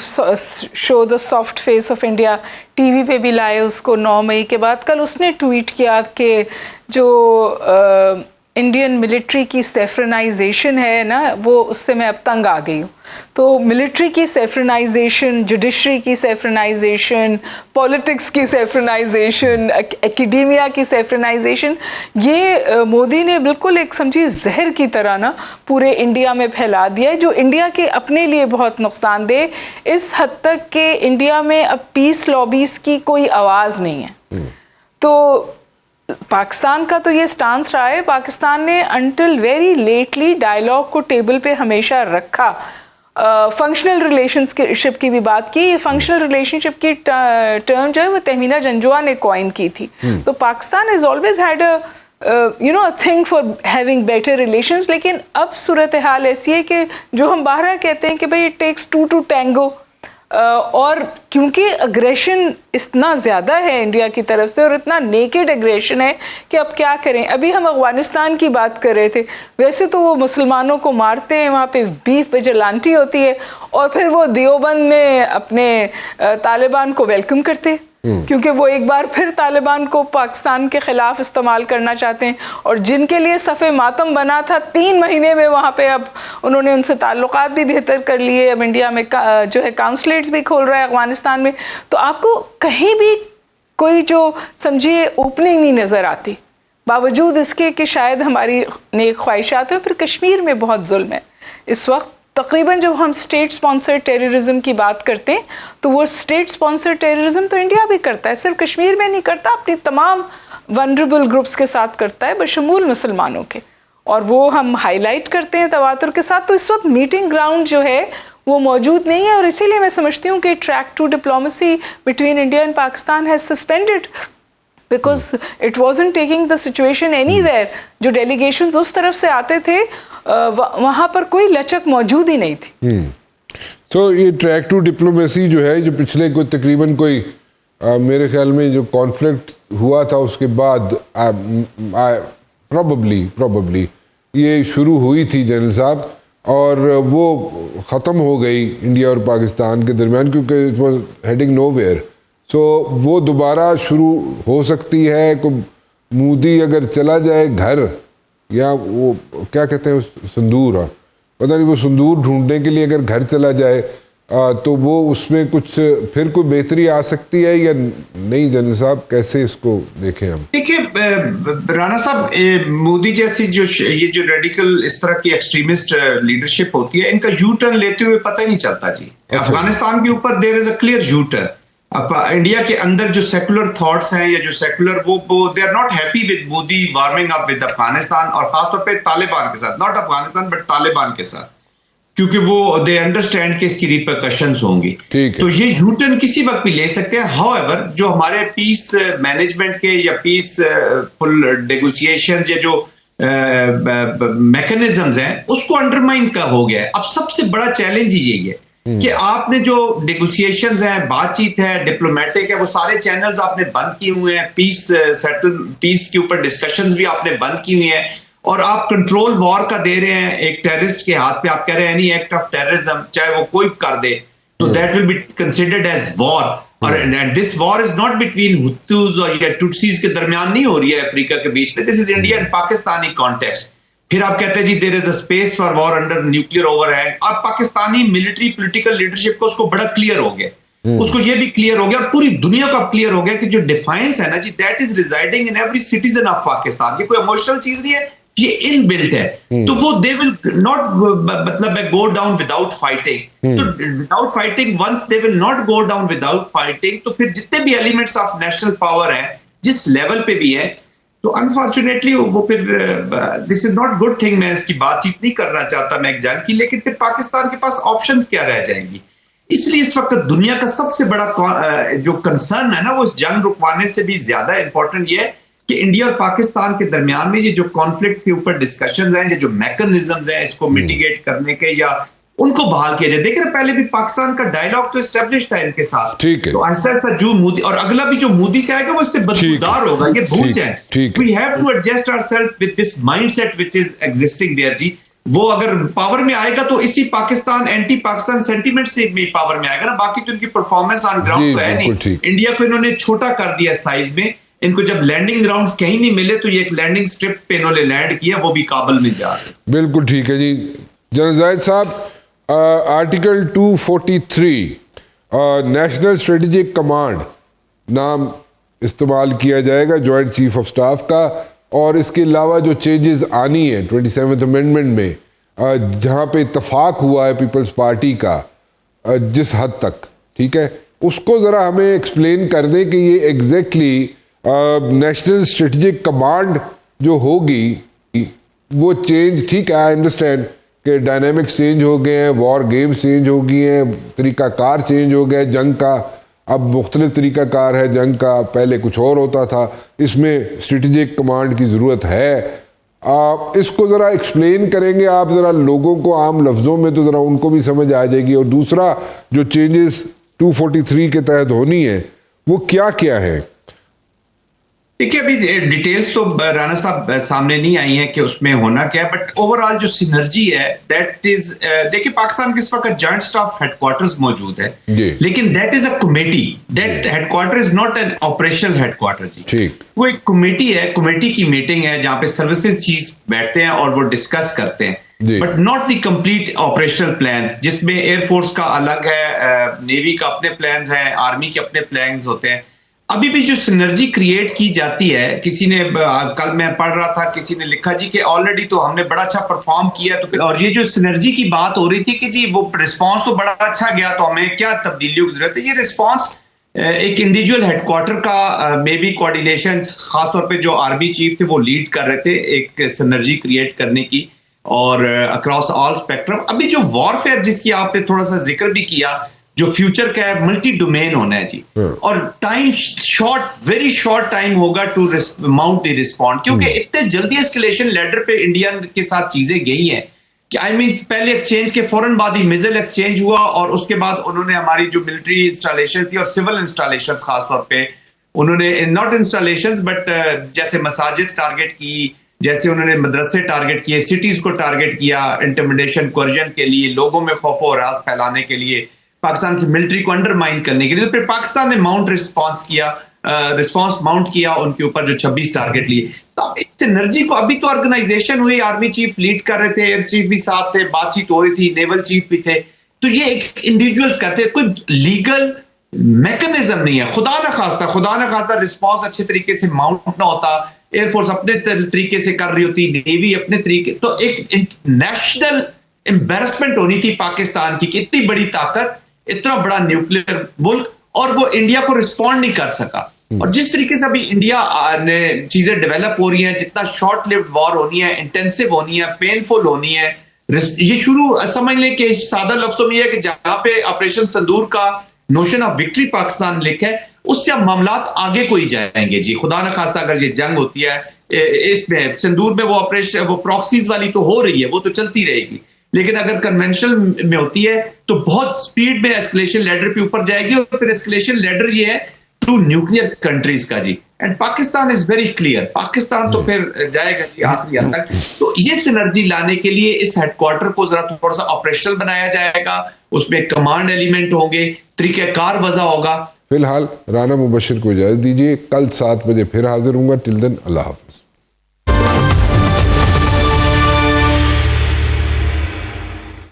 show the soft face of India, T V پہ بھی لائے اس کو 9 مئی کے بعد. کل اس نے ٹویٹ کیا کہ جو انڈین ملٹری کی سیفرنائزیشن ہے نا وہ اس سے میں اب تنگ آ گئی ہوں. تو ملٹری کی سیفرنائزیشن, جوڈیشری کی سیفرنائزیشن, پالیٹکس کی سیفرنائزیشن, اکیڈیمیا کی سیفرنائزیشن, یہ مودی نے بالکل ایک سمجھی زہر کی طرح نا پورے انڈیا میں پھیلا دیا ہے, جو انڈیا کے اپنے لیے بہت نقصان دہ, اس حد تک کہ انڈیا میں اب پیس لابیز کی کوئی آواز نہیں ہے. تو پاکستان کا تو یہ سٹانس رہا ہے, پاکستان نے انٹل ویری لیٹلی ڈائلاگ کو ٹیبل پہ ہمیشہ رکھا. فنکشنل ریلیشن شپ کی بھی بات کی. یہ فنکشنل ریلیشن شپ کی ٹرم جو ہے وہ تہمینہ جنجوا نے کوائن کی تھی. تو Pakistan has always had a thing for having better relations. لیکن اب صورتحال ایسی ہے کہ جو ہم باہر کہتے ہیں کہ بھئی it takes two to tango, اور کیونکہ اگریشن اتنا زیادہ ہے انڈیا کی طرف سے اور اتنا نیکڈ اگریشن ہے کہ اب کیا کریں. ابھی ہم افغانستان کی بات کر رہے تھے, ویسے تو وہ مسلمانوں کو مارتے ہیں, وہاں پہ بیف ویجیلانٹی ہوتی ہے, اور پھر وہ دیوبند میں اپنے طالبان کو ویلکم کرتے کیونکہ وہ ایک بار پھر طالبان کو پاکستان کے خلاف استعمال کرنا چاہتے ہیں. اور جن کے لیے صف ماتم بنا تھا 3 مہینے میں وہاں پہ اب انہوں نے ان سے تعلقات بھی بہتر کر لیے. اب انڈیا میں جو ہے کانسولیٹس بھی کھول رہا ہے افغانستان میں. تو آپ کو کہیں بھی کوئی جو سمجھیے اوپننگ نہیں نظر آتی, باوجود اس کے کہ شاید ہماری نیک خواہشات ہیں. پھر کشمیر میں بہت ظلم ہے اس وقت. تقریباً جب ہم اسٹیٹ اسپانسر ٹیررزم کی بات کرتے ہیں تو وہ اسٹیٹ اسپانسر ٹیررزم تو انڈیا بھی کرتا ہے, صرف کشمیر میں نہیں کرتا, اپنی تمام ونڈریبل گروپس کے ساتھ کرتا ہے بشمول مسلمانوں کے, اور وہ ہم ہائی لائٹ کرتے ہیں تواتر کے ساتھ. تو اس وقت میٹنگ گراؤنڈ جو ہے وہ موجود نہیں ہے, اور اسی لیے میں سمجھتی ہوں کہ track two diplomacy between India and Pakistan has suspended because it wasn't taking the situation anywhere. جو ڈیلیگیشنز اس طرف سے آتے تھے وہاں پر کوئی لچک موجود ہی نہیں تھی. تو یہ ٹریک ٹو ڈپلومیسی جو ہے, جو پچھلے کوئی تقریباً کوئی میرے خیال میں جو کانفلکٹ ہوا تھا اس کے بعد پروبیبلی یہ شروع ہوئی تھی جنرل صاحب, اور وہ ختم ہو گئی انڈیا اور پاکستان کے درمیان کیونکہ it was heading nowhere. So وہ دوبارہ شروع ہو سکتی ہے. مودی اگر چلا جائے گھر, یا وہ کیا کہتے ہیں سندور, پتہ نہیں وہ سندور ڈھونڈنے کے لیے اگر گھر چلا جائے تو وہ اس میں کچھ پھر کوئی بہتری آ سکتی ہے یا نہیں؟ جنرل صاحب کیسے اس کو دیکھیں ہم؟ دیکھیے رانا صاحب, مودی جیسی یہ جو ریڈیکل اس طرح کی ایکسٹریمسٹ لیڈرشپ ہوتی ہے, ان کا یو ٹرن لیتے ہوئے پتہ ہی نہیں چلتا جی. افغانستان کے اوپر there is a clear U turn. India کے اندر جو سیکولر تھاٹس ہیں یا جو سیکولر وہ they are not happy with Modi warming up with Afghanistan, اور خاص طور پہ طالبان کے ساتھ, ناٹ افغانستان بٹ طالبان کے ساتھ, کیونکہ وہ دے انڈرسٹینڈ کہ اس کی ریپرکشنز ہوں گی. تو یہ یو ٹرن کسی وقت بھی لے سکتے ہیں. ہاؤ ایور جو ہمارے پیس مینجمنٹ کے یا پیس فل نیگوسیشنز یا جو میکنزمز ہیں اس کو انڈرمائن کا ہو گیا ہے. اب سب سے بڑا چیلنج یہی ہے کہ آپ نے جو نیگوسیشنز ہیں, بات چیت ہے, ڈپلومیٹک ہے, وہ سارے چینلز آپ نے بند کیے ہوئے ہیں. پیس کے اوپر ڈسکشنز بھی آپ نے بند کی ہوئی ہیں, اور آپ کنٹرول وار کا دے رہے ہیں ایک ٹیررسٹ کے ہاتھ پہ. آپ کہہ رہے ہیں اینی ایکٹ آف ٹیررزم چاہے وہ کوئی کر دے تو that will be considered as war. اور this war is not between ہتوز اور ٹوٹسیز کے درمیان نہیں ہو رہی ہے افریقہ کے بیچ میں, this is India and Pakistani context. پھر آپ کہتے ہیں جی there is a space for war under nuclear overhang, اور پاکستانی ملٹری پولیٹیکل لیڈرشپ کو اس کو بڑا کلیئر ہو گیا اس کو یہ بھی کلیئر ہو گیا اور پوری دنیا کو اب کلیئر ہو گیا کہ جو ڈیفائنس ہے نا جی that is residing in every citizen of Pakistan. یہ کوئی ایموشنل چیز نہیں ہے, یہ ان بلٹ ہے. تو وہ دے ول ناٹ مطلب گو ڈاؤن وداؤٹ فائٹنگ. تو without fighting once they will not go down without fighting, تو پھر جتنے بھی ایلیمنٹس آف نیشنل پاور ہیں جس لیول پہ بھی ہے, تو انفارچونیٹلی وہ پھر دس از ناٹ گڈ تھنگ. میں اس کی بات چیت نہیں کرنا چاہتا میں ایک جنگ کی, لیکن پھر پاکستان کے پاس آپشنز کیا رہ جائیں گی. اس لیے اس وقت دنیا کا سب سے بڑا جو کنسرن ہے نا وہ جنگ رکوانے سے بھی زیادہ امپورٹنٹ یہ ہے کہ انڈیا اور پاکستان کے درمیان میں یہ جو کانفلکٹ کے اوپر ڈسکشنز ہیں, یہ جو میکنزمز ہیں اس کو میٹیگیٹ کرنے کے یا ان کو بحال کیا جائے. دیکھ رہے پہلے بھی پاکستان کا ڈائیلاگ تو اسٹیبلش تھا ان کے ساتھ, تو آہستہ آہستہ جو مودی اور اگلا بھی جو مودی سے آئے گا وہ اس سے بدبودار ہوگا, یہ بھول جائیں. We have to adjust our self with this mind set which is existing there جی. وہ اگر پاور میں آئے گا تو اسی پاکستان اینٹی پاکستان سینٹیمنٹ سے بھی پاور میں آئے گا نا, باقی تو ان کی پرفارمنس آن گراؤنڈ تو ہے نہیں. انڈیا کو انہوں نے چھوٹا کر دیا سائز میں, ان کو جب لینڈنگ گراؤنڈز کہیں نہیں ملے تو یہ ایک لینڈنگ سٹرپ پہ انہوں نے لینڈ کیا, وہ بھی کابل میں جا رہے. بالکل ٹھیک ہے جی. جنرل زاہد صاحب, آرٹیکل 243 نیشنل اسٹریٹجک کمانڈ نام استعمال کیا جائے گا جوائنٹ چیف آف سٹاف کا, اور اس کے علاوہ جو چینجز آنی ہیں 27th امینڈمنٹ میں جہاں پہ اتفاق ہوا ہے پیپلز پارٹی کا جس حد تک, ٹھیک ہے, اس کو ذرا ہمیں ایکسپلین کر دیں کہ یہ ایگزیکٹلی نیشنل اسٹریٹجک کمانڈ جو ہوگی وہ چینج, ٹھیک ہے آئی انڈرسٹینڈ کہ ڈائنامکس چینج ہو گئے ہیں, وار گیمز چینج ہو گئی ہیں, طریقہ کار چینج ہو گیا ہے جنگ کا, اب مختلف طریقہ کار ہے جنگ کا, پہلے کچھ اور ہوتا تھا, اس میں اسٹریٹجک کمانڈ کی ضرورت ہے. اس کو ذرا ایکسپلین کریں گے آپ ذرا لوگوں کو عام لفظوں میں, تو ذرا ان کو بھی سمجھ آ جائے گی. اور دوسرا جو چینجز 243 کے تحت ہونی ہے وہ کیا کیا ہے؟ دیکھیے ابھی ڈیٹیلز تو رانا صاحب سامنے نہیں آئی ہیں کہ اس میں ہونا کیا ہے, بٹ اوور آل جو سینرجی ہے دیٹ از, دیکھیے پاکستان کے اس وقت جوائنٹ سٹاف ہیڈ کوارٹرز موجود ہے, لیکن that is a committee, that head quarter is not an operational head quarter جی. وہ ایک کمیٹی ہے, کمیٹی کی میٹنگ ہے جہاں پہ سروسز چیف بیٹھتے ہیں اور وہ ڈسکس کرتے ہیں, but not the complete operational plans, جس میں ایئر فورس کا الگ ہے, نیوی کا اپنے پلانز ہیں, آرمی کے اپنے پلانز ہوتے ہیں. ابھی بھی جو سینرجی کریٹ کی جاتی ہے, کسی نے کل میں پڑھ رہا تھا کسی نے لکھا جی کہ آلریڈی تو ہم نے بڑا اچھا پرفارم کیا, تو اور یہ جو سینرجی کی بات ہو رہی تھی کہ جی وہ رسپانس تو بڑا اچھا گیا, تو ہمیں کیا تبدیلیوں کی ضرورت ہے. یہ رسپانس ایک انڈیویجول ہیڈ کوارٹر کا میں بھی کوارڈینیشن, خاص طور پہ جو آرمی چیف تھے وہ لیڈ کر رہے تھے ایک سینرجی کریٹ کرنے کی, اور اکراس آل اسپیکٹرم. ابھی جو وارفیئر جس کی آپ نے تھوڑا سا ذکر بھی کیا, جو فیوچر کا ہے ملٹی ڈومین ہونا ہے جی, اور time short, very short time ہوگا ٹو ماؤنٹ دی رسپونڈ, کیونکہ اتنے جلدی اسکلیشن لیڈر پہ انڈیا کے ساتھ چیزیں گئی ہیں کہ آئی مین پہلے ایکسچینج کے فوراً بعد ہی میزل ایکسچینج ہوا, اور اس کے بعد انہوں نے ہماری جو ملٹری انسٹالیشن تھی اور سول انسٹالیشن خاص طور پہ انہوں نے ناٹ انسٹالیشن بٹ جیسے مساجد ٹارگیٹ کی, جیسے انہوں نے مدرسے ٹارگیٹ کیے, سٹیز کو ٹارگیٹ کیا انٹیمیڈیشن کوئرجن کے لیے, لوگوں میں خوف و ہراس پھیلانے کے لیے, پاکستان کی ملٹری کو انڈرمائن کرنے کے لیے. پھر پاکستان نے ماؤنٹ رسپانس ماؤنٹ کیا ان کے اوپر جو 26 ٹارگیٹ لیے. تو اس انرجی کو ابھی تو آرگنائزیشن ہوئی, آرمی چیف لیڈ کر رہے تھے, ایئر چیف بھی ساتھ تھے, بات چیت ہو رہی تھی, نیول چیف بھی تھے, تو یہ ایک انڈیویجولز کرتے, کوئی لیگل میکنزم نہیں ہے. خدا نہ خواستہ رسپانس اچھے طریقے سے ماؤنٹ نہ ہوتا, ایئر فورس اپنے طریقے سے کر رہی ہوتی, نیوی اپنے طریقے, تو ایک نیشنل امبیرسمنٹ ہونی تھی پاکستان کی کہ اتنی بڑی طاقت, اتنا بڑا نیوکلیر ملک, اور وہ انڈیا کو رسپونڈ نہیں کر سکا. اور جس طریقے سے ابھی انڈیا نے چیزیں ڈیولپ ہو رہی ہیں, جتنا شارٹ لیوڈ وار ہونی ہے, انٹینسو ہونی ہے, پینفل ہونی ہے, یہ شروع سمجھ لیں کہ سادہ لفظوں میں یہ ہے کہ جہاں پہ آپریشن سندور کا نوشن آف وکٹری پاکستان لکھا ہے, اس سے اب معاملات آگے کو ہی جائیں گے جی. خدا نہ خواستہ اگر یہ جنگ ہوتی ہے, اس میں سندور میں وہ آپریشن, وہ پراکسیز والی تو ہو رہی ہے, وہ تو چلتی رہے گی, لیکن اگر کنونشنل میں ہوتی ہے تو بہت سپیڈ میں اسکلیشن لیڈر پہ اوپر جائے گی, اور پھر اسکلیشن لیڈر یہ ہے ٹو نیوکلیئر کنٹریز کا جی. And Pakistan is very clear, Pakistan تو پھر جائے گا جی آخری حد تک. تو یہ سینرجی لانے کے لیے اس ہیڈ کوارٹر کو ذرا تھوڑا سا آپریشنل بنایا جائے گا, اس میں کمانڈ ایلیمنٹ ہوں گے, طریقہ کار وضع ہوگا. فی الحال رانا مبشر کو اجازت دیجیے, کل 7 بجے پھر حاضر ہوں گا. ٹل دین اللہ حافظ.